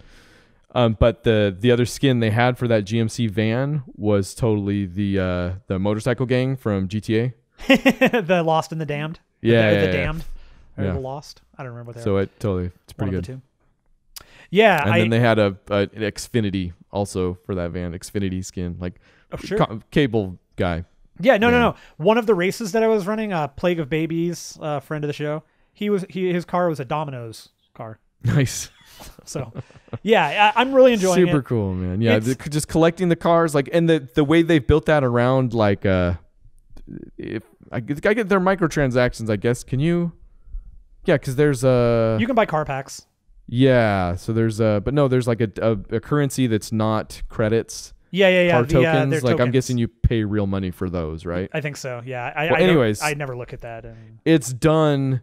But the other skin they had for that GMC van was totally the motorcycle gang from GTA. The Lost and the Damned. Yeah, the Damned. Or the Lost. I don't remember what they So are. it's pretty good. One of the two. Yeah. And then they had an Xfinity also for that van. Xfinity skin. Like cable guy. Yeah, no. One of the races that I was running, Plague of Babies, friend of the show, his car was a Domino's car. Nice. So, yeah, I'm really enjoying it. Super cool, man. Yeah, just collecting the cars, like, and the way they've built that around, like, if I get their microtransactions, I guess. Can you? Yeah, because there's you can buy car packs. Yeah, so there's but no, there's like a currency that's not credits. Yeah. Car tokens. Like tokens. I'm guessing you pay real money for those, right? I think so. Yeah. I never look at that. It's done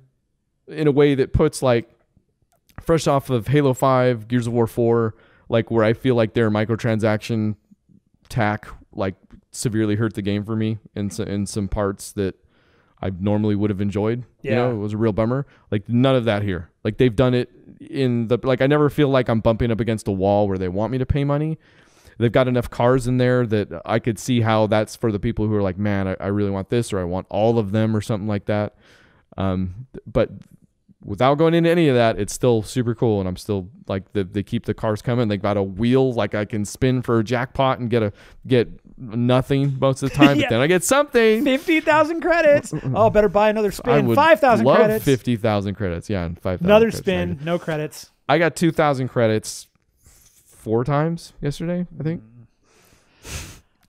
in a way that puts like fresh off of Halo 5, Gears of War 4, like where I feel like their microtransaction tack like severely hurt the game for me in some parts that I normally would have enjoyed. Yeah. You know, it was a real bummer. Like none of that here. Like they've done it in the, like I never feel like I'm bumping up against a wall where they want me to pay money. They've got enough cars in there that I could see how that's for the people who are like, man, I really want this, or I want all of them or something like that. But without going into any of that, it's still super cool, and I'm still like they keep the cars coming. They got a wheel like I can spin for a jackpot and get nothing most of the time, Yeah. but then I get something. 50,000 credits. Oh, better buy another I spin. would 5,000 love credits. 50,000 credits. Yeah, and 5,000. Another credits. spin, no credits. I got 2,000 credits 4 times yesterday, I think.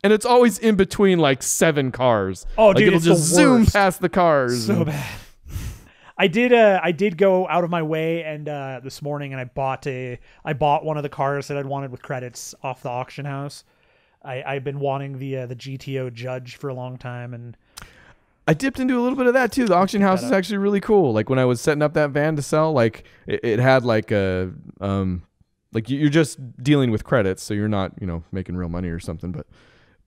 And it's always in between like 7 cars. Oh, like dude, it'll it's just the zoom worst. past the cars. So bad. I did go out of my way and this morning, and I bought one of the cars that I'd wanted with credits off the auction house. I've been wanting the GTO Judge for a long time, and I dipped into a little bit of that too. The auction house is actually really cool. Like when I was setting up that van to sell, like it had like a like you're just dealing with credits, so you're not making real money or something,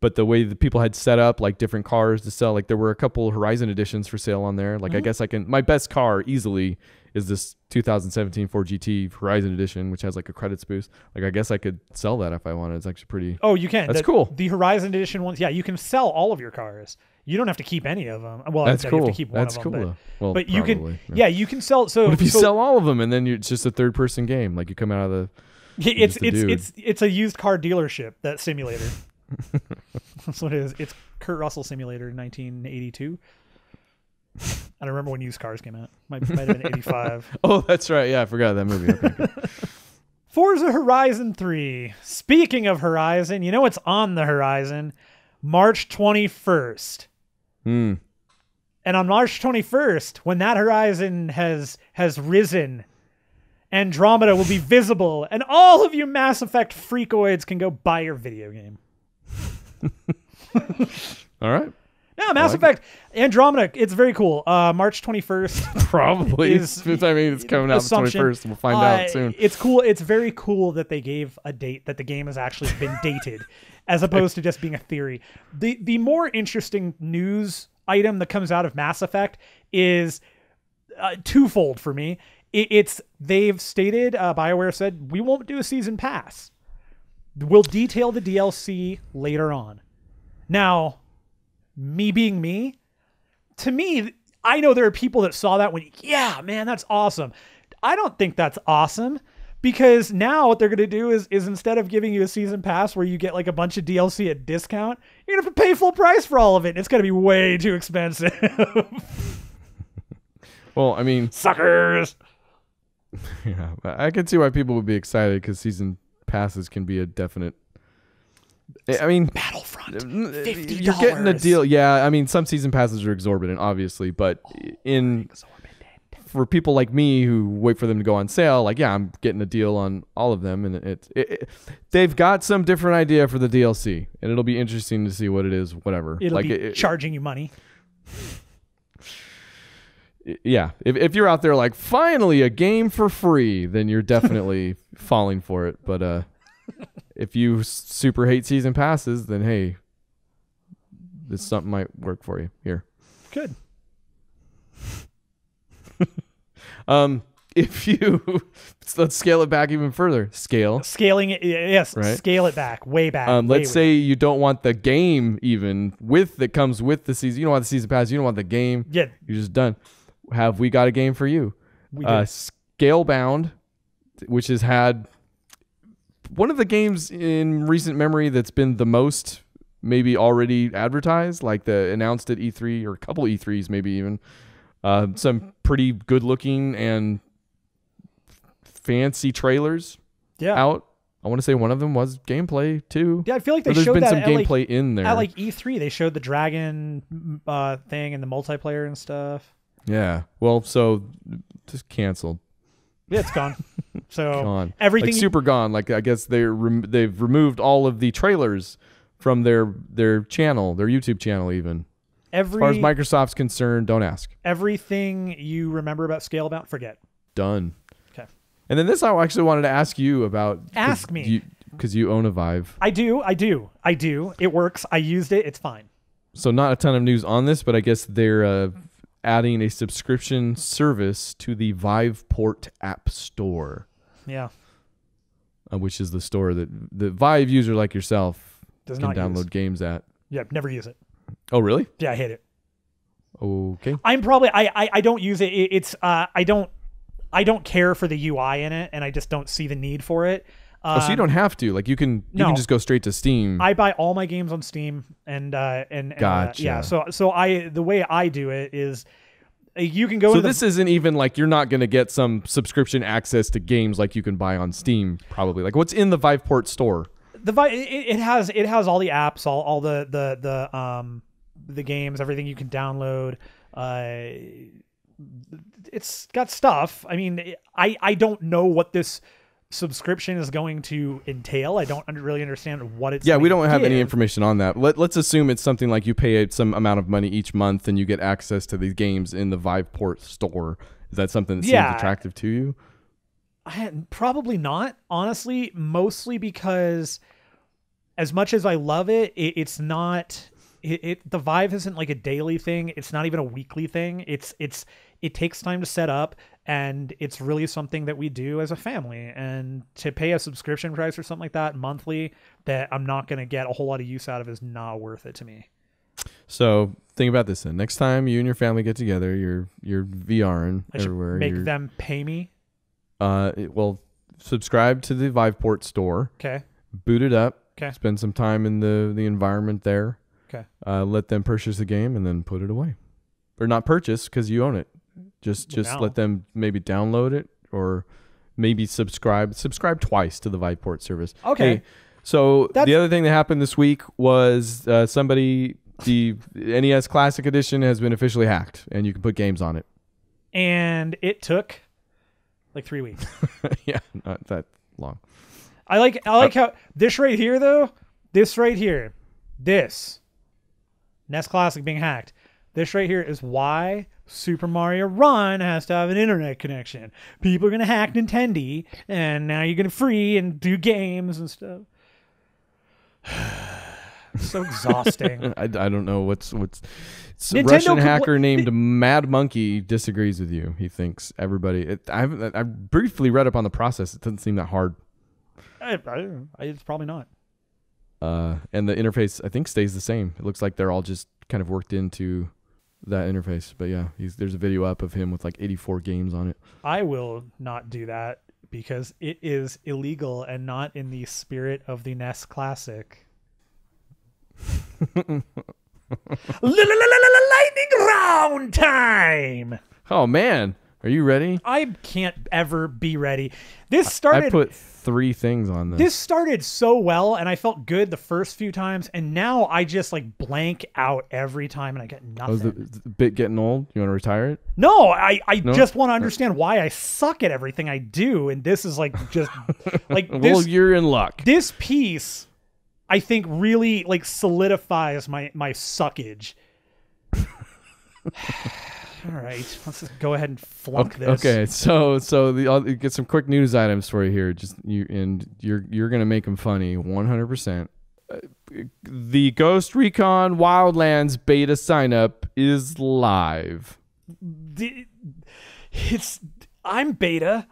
but the way the people had set up like different cars to sell, like there were a couple Horizon editions for sale on there. Like I guess my best car easily is this 2017 Ford GT Horizon edition, which has like a credits boost. Like I guess I could sell that if I wanted. It's actually pretty. Oh, you can. That's cool. The Horizon edition ones, yeah, you can sell all of your cars. You don't have to keep any of them. Well, that's cool. You have to keep one That's of them, cool. Well, but you can. no. Yeah, you can sell. So what if you sell all of them and then it's just a third person game? Like you come out of the. It's a used car dealership, that simulator. That's what it is. It's Kurt Russell Simulator 1982. I don't remember when used cars came out. Might have been 85. Oh, that's right. Yeah, I forgot that movie. Okay. Forza Horizon 3. Speaking of Horizon, you know what's on the horizon? March 21st. And on March 21st, when that horizon has risen, Andromeda will be visible, and all of you Mass Effect freakoids can go buy your video game. All right. No, Mass Effect Andromeda, it's very cool. March 21st. Probably. Is I mean, it's coming out the 21st. We'll find out soon. It's cool. It's very cool that they gave a date, that the game has actually been dated, as opposed to just being a theory. The more interesting news item that comes out of Mass Effect is twofold for me. They've stated, BioWare said, we won't do a season pass. We'll detail the DLC later on. Now, me being me, to me, I know there are people that saw that when, yeah, man, that's awesome. I don't think that's awesome, because now what they're going to do is instead of giving you a season pass where you get like a bunch of DLC at discount, you're going to have to pay full price for all of it. And it's going to be way too expensive. Well, I mean, suckers. Yeah, I can see why people would be excited, because season passes can be a definite. I mean, Battlefront, $50. You're getting a deal. Yeah, I mean, some season passes are exorbitant, obviously, but for people like me who wait for them to go on sale, like, yeah, I'm getting a deal on all of them, and they've got some different idea for the DLC, and it'll be interesting to see what it is. Whatever, it'll be charging you money. Yeah, if you're out there like, finally a game for free, then you're definitely falling for it. But if you super hate season passes, then hey, this something might work for you here. Good. If you let's scale it back even further. Scaling it, yes. Right? Scale it back, way back. Let's say you don't want the game even that comes with the season. You don't want the season pass. You don't want the game. Yeah, you're just done. Have we got a game for you? We do. Scalebound, which has had one of the games in recent memory that's been the most maybe already advertised, like the announced at E3 or a couple E3s maybe even. Some pretty good looking and fancy trailers out. I want to say one of them was gameplay too. Yeah, I feel like there's showed been that some at gameplay in there. At like E3, they showed the dragon thing and the multiplayer and stuff. Yeah. Well, so just canceled. Yeah, it's gone. So gone. Everything like super gone. Like I guess they've removed all of the trailers from their channel, their YouTube channel even. As far as Microsoft's concerned, don't ask. Everything you remember about Scalebound, forget. Done. Okay. And then this I actually wanted to ask you about. Ask me. Because you own a Vive. I do. It works. I used it. It's fine. So not a ton of news on this, but I guess they're adding a subscription service to the Viveport app store. Yeah. Which is the store that the Vive user like yourself can download games at. Yeah, never use it. Oh, really? Yeah, I hate it. Okay. I'm probably I don't use it. It's I don't I don't care for the UI in it, and I just don't see the need for it. So you don't have to, like, you can just go straight to Steam. I buy all my games on Steam, and Gotcha. yeah. So the way I do it is, you can go. So this isn't even like you're not going to get some subscription access to games like you can buy on Steam, probably. Like, what's in the Viveport store? It has all the apps, all the games, everything you can download. It's got stuff. I mean, I don't know what this subscription is going to entail. I don't really understand what it's. Yeah, we don't have any information on that. Let's assume it's something like you pay some amount of money each month and you get access to these games in the Viveport store. Is that something that seems attractive to you? Probably not, honestly. Mostly because, as much as I love it, it's not. The Vive isn't like a daily thing. It's not even a weekly thing. It takes time to set up, and it's really something that we do as a family. And to pay a subscription price or something like that monthly that I'm not going to get a whole lot of use out of is not worth it to me. So think about this then. Next time you and your family get together, you're VRing everywhere. Make them pay me. Well, subscribe to the Viveport store. Okay. Boot it up. Okay. Spend some time in the environment there. Okay. Let them purchase the game and then put it away, or not purchase because you own it. Just let them maybe download it or maybe subscribe twice to the Viveport service. Okay. Hey, so the other thing that happened this week was the NES Classic Edition has been officially hacked, and you can put games on it. And it took like 3 weeks. Yeah, not that long. I like how this right here though. This right here. This NES Classic being hacked. This right here is why Super Mario Run has to have an internet connection. People are going to hack Nintendo, and now you're going to free and do games and stuff. So exhausting. I don't know what's a Russian hacker named Mad Monkey disagrees with you. He thinks everybody. I briefly read up on the process. It doesn't seem that hard. It's probably not. And the interface, I think, stays the same. It looks like they're all just kind of worked into that interface. But yeah, there's a video up of him with like 84 games on it. I will not do that because it is illegal and not in the spirit of the NES Classic. Lightning round time! Oh man, are you ready? I can't ever be ready. I put 3 things on this. This started so well, and I felt good the first few times, and now I just like blank out every time, and I get nothing. Is the bit getting old? You want to retire it? No, I just want to understand why I suck at everything I do, and this is like just like well, you're in luck. This piece, I think, really like solidifies my suckage. All right, let's just go ahead and flunk this. Okay, so I'll get some quick news items for you here. You're gonna make them funny, 100%. The Ghost Recon Wildlands beta sign up is live. I'm beta,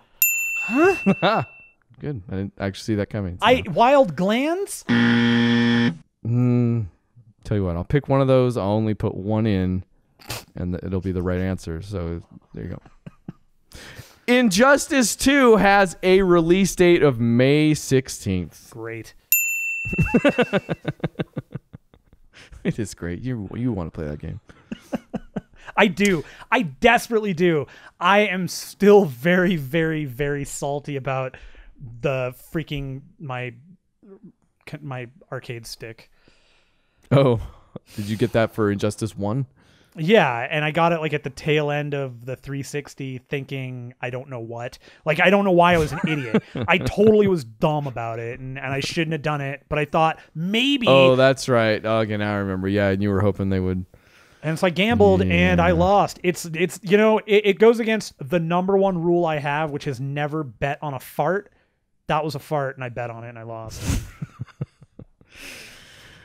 huh? Good. I didn't actually see that coming. So. Wild Glands. Tell you what, I'll pick one of those. I'll only put one in. And it'll be the right answer. So there you go. Injustice 2 has a release date of May 16th. Great. It is great. You want to play that game. I do. I desperately do. I am still very, very, very salty about the freaking my arcade stick. Oh, did you get that for Injustice 1? Yeah, and I got it like at the tail end of the 360 thinking I don't know what. Like, I don't know why I was an idiot. I totally was dumb about it, and I shouldn't have done it, but I thought maybe... Oh, that's right. Oh, okay, now I remember. Yeah, and you were hoping they would... And so I gambled, and I lost. It's you know, it goes against the number one rule I have, which is never bet on a fart. That was a fart, and I bet on it, and I lost.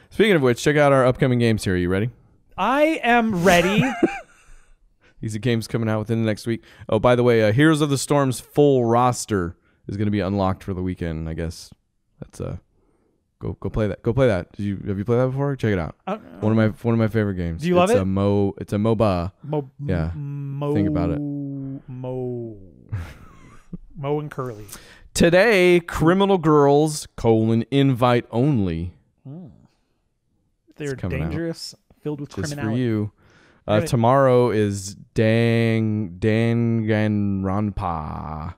Speaking of which, check out our upcoming games here. Are you ready? I am ready. These are games coming out within the next week. Oh, by the way, Heroes of the Storm's full roster is going to be unlocked for the weekend. I guess that's go play that. Go play that. Have you played that before? Check it out. One of my favorite games. Do you love it? It's a MOBA. Yeah. Think about it. Mo and Curly. Today, criminal girls, invite only. They're dangerous, filled with just criminality. for you. Tomorrow is Danganronpa.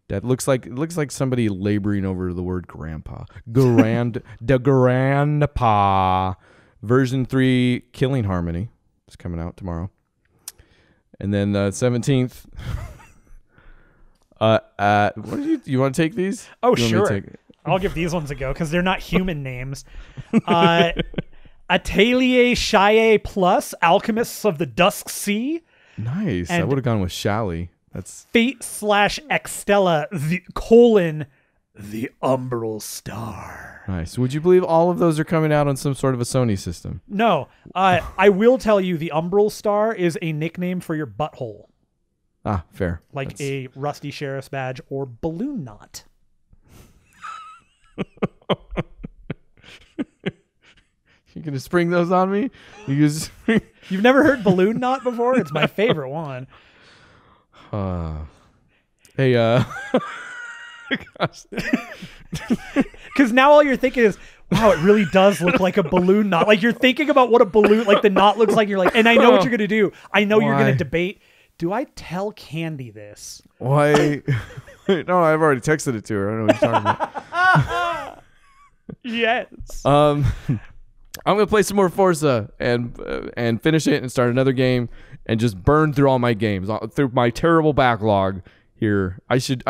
That looks like somebody laboring over the word grandpa. The grandpa. Version 3 Killing Harmony is coming out tomorrow. And then 17th. What do you want to take these? Oh, sure. I'll give these ones a go because they're not human names. Atelier Chaillet Plus, Alchemists of the Dusk Sea. Nice. I would have gone with Shally. That's Fate / Extella, the Umbral Star. Nice. Would you believe all of those are coming out on some sort of a Sony system? No. I will tell you the Umbral Star is a nickname for your butthole. Ah, fair. Like a rusty sheriff's badge or balloon knot. You gonna spring those on me? You've never heard balloon knot before? It's my favorite one. Hey, because now all you're thinking is, wow, it really does look like a balloon knot. Like you're thinking about what a balloon, like the knot looks like. You're like, and I know what you're gonna do. I know you're gonna debate. Do I tell Candy this? Why? No, I've already texted it to her. I don't know what you're talking about. Yes. I'm gonna play some more Forza and finish it and start another game and just burn through all my games through my terrible backlog here. I should.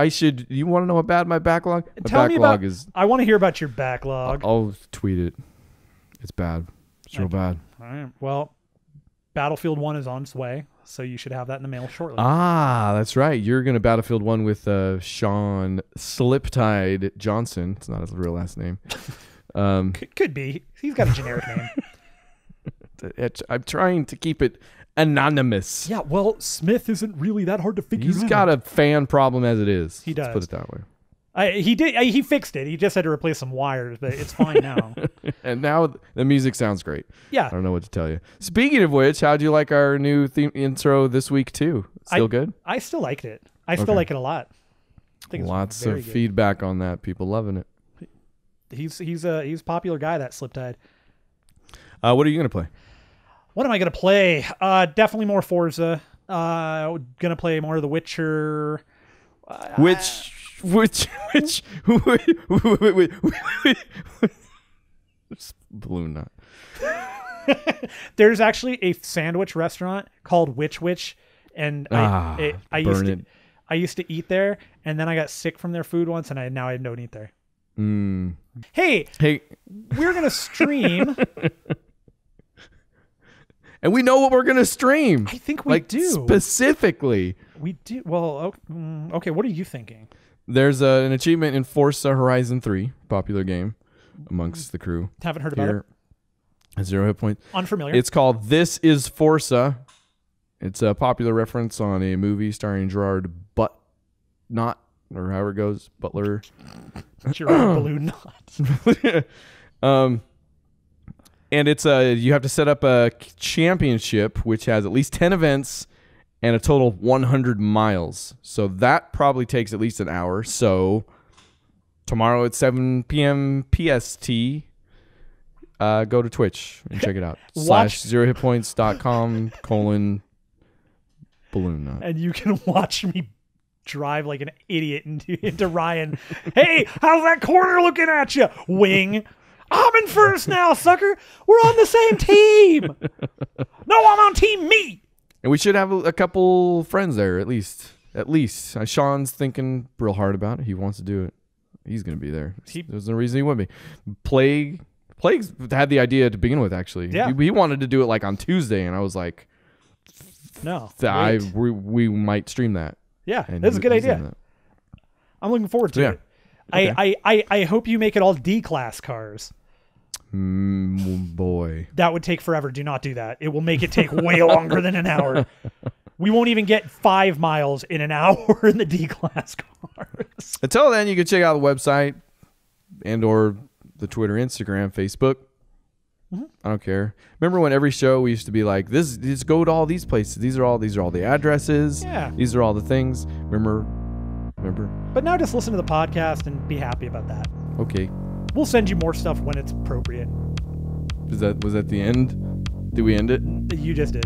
You want to know how bad my backlog? Tell me about. I want to hear about your backlog. I'll tweet it. It's bad. It's real bad. All right. Well, Battlefield 1 is on its way, so you should have that in the mail shortly. Ah, that's right. You're gonna Battlefield 1 with Sean Sliptide Johnson. It's not his real last name. Could be. He's got a generic name. I'm trying to keep it anonymous. Yeah, well, Smith isn't really that hard to figure out. He's got a fan problem as it is. He does. Let's put it that way. He fixed it. He just had to replace some wires, but it's fine now. And now the music sounds great. Yeah. I don't know what to tell you. Speaking of which, how'd you like our new theme intro this week too? Still good? I still liked it. I still like it a lot. I think Lots of feedback on that. People loving it. He's a popular guy, that Sliptide. What are you gonna play? What am I gonna play? Definitely more Forza. Gonna play more of The Witcher. Balloon knot. There's actually a sandwich restaurant called Witch, and I used to eat there, and then I got sick from their food once, and now I don't eat there. Hey, we're gonna stream. And we know what we're gonna stream. I think we do. Specifically. We do. Well, okay. What are you thinking? There's an achievement in Forza Horizon 3, popular game amongst the crew. Haven't heard about it. 0 hit points. Unfamiliar. It's called This Is Forza. It's a popular reference on a movie starring Gerard Butler, or however it goes, Butler. Gerard Balloon Knot. And it's you have to set up a championship which has at least 10 events and a total of 100 miles. So that probably takes at least an hour. So tomorrow at 7 p.m. PST, go to Twitch and check it out. /0hitpoints.com/ balloon knot. And you can watch me drive like an idiot into Ryan. Hey, how's that corner looking at you? Wing. I'm in first now, sucker. We're on the same team. No, I'm on team me. And we should have a couple friends there, at least. Sean's thinking real hard about it. He wants to do it. He's going to be there. There's no reason he wouldn't be. Plague's had the idea to begin with, actually. Yeah. He wanted to do it like on Tuesday, and I was like, no. We might stream that. Yeah, that's a good idea. I'm looking forward to it. Okay. I hope you make it all D-class cars. Boy. That would take forever. Do not do that. It will make it take way longer than an hour. We won't even get 5 miles in an hour in the D-class cars. Until then, you can check out the website and or the Twitter, Instagram, Facebook. Mm-hmm. I don't care. Remember when every show we used to be like, just go to all these places. These are all the addresses. Yeah. These are all the things. Remember Remember? But now just listen to the podcast and be happy about that. Okay. We'll send you more stuff when it's appropriate. Was that the end? Did we end it? You just did.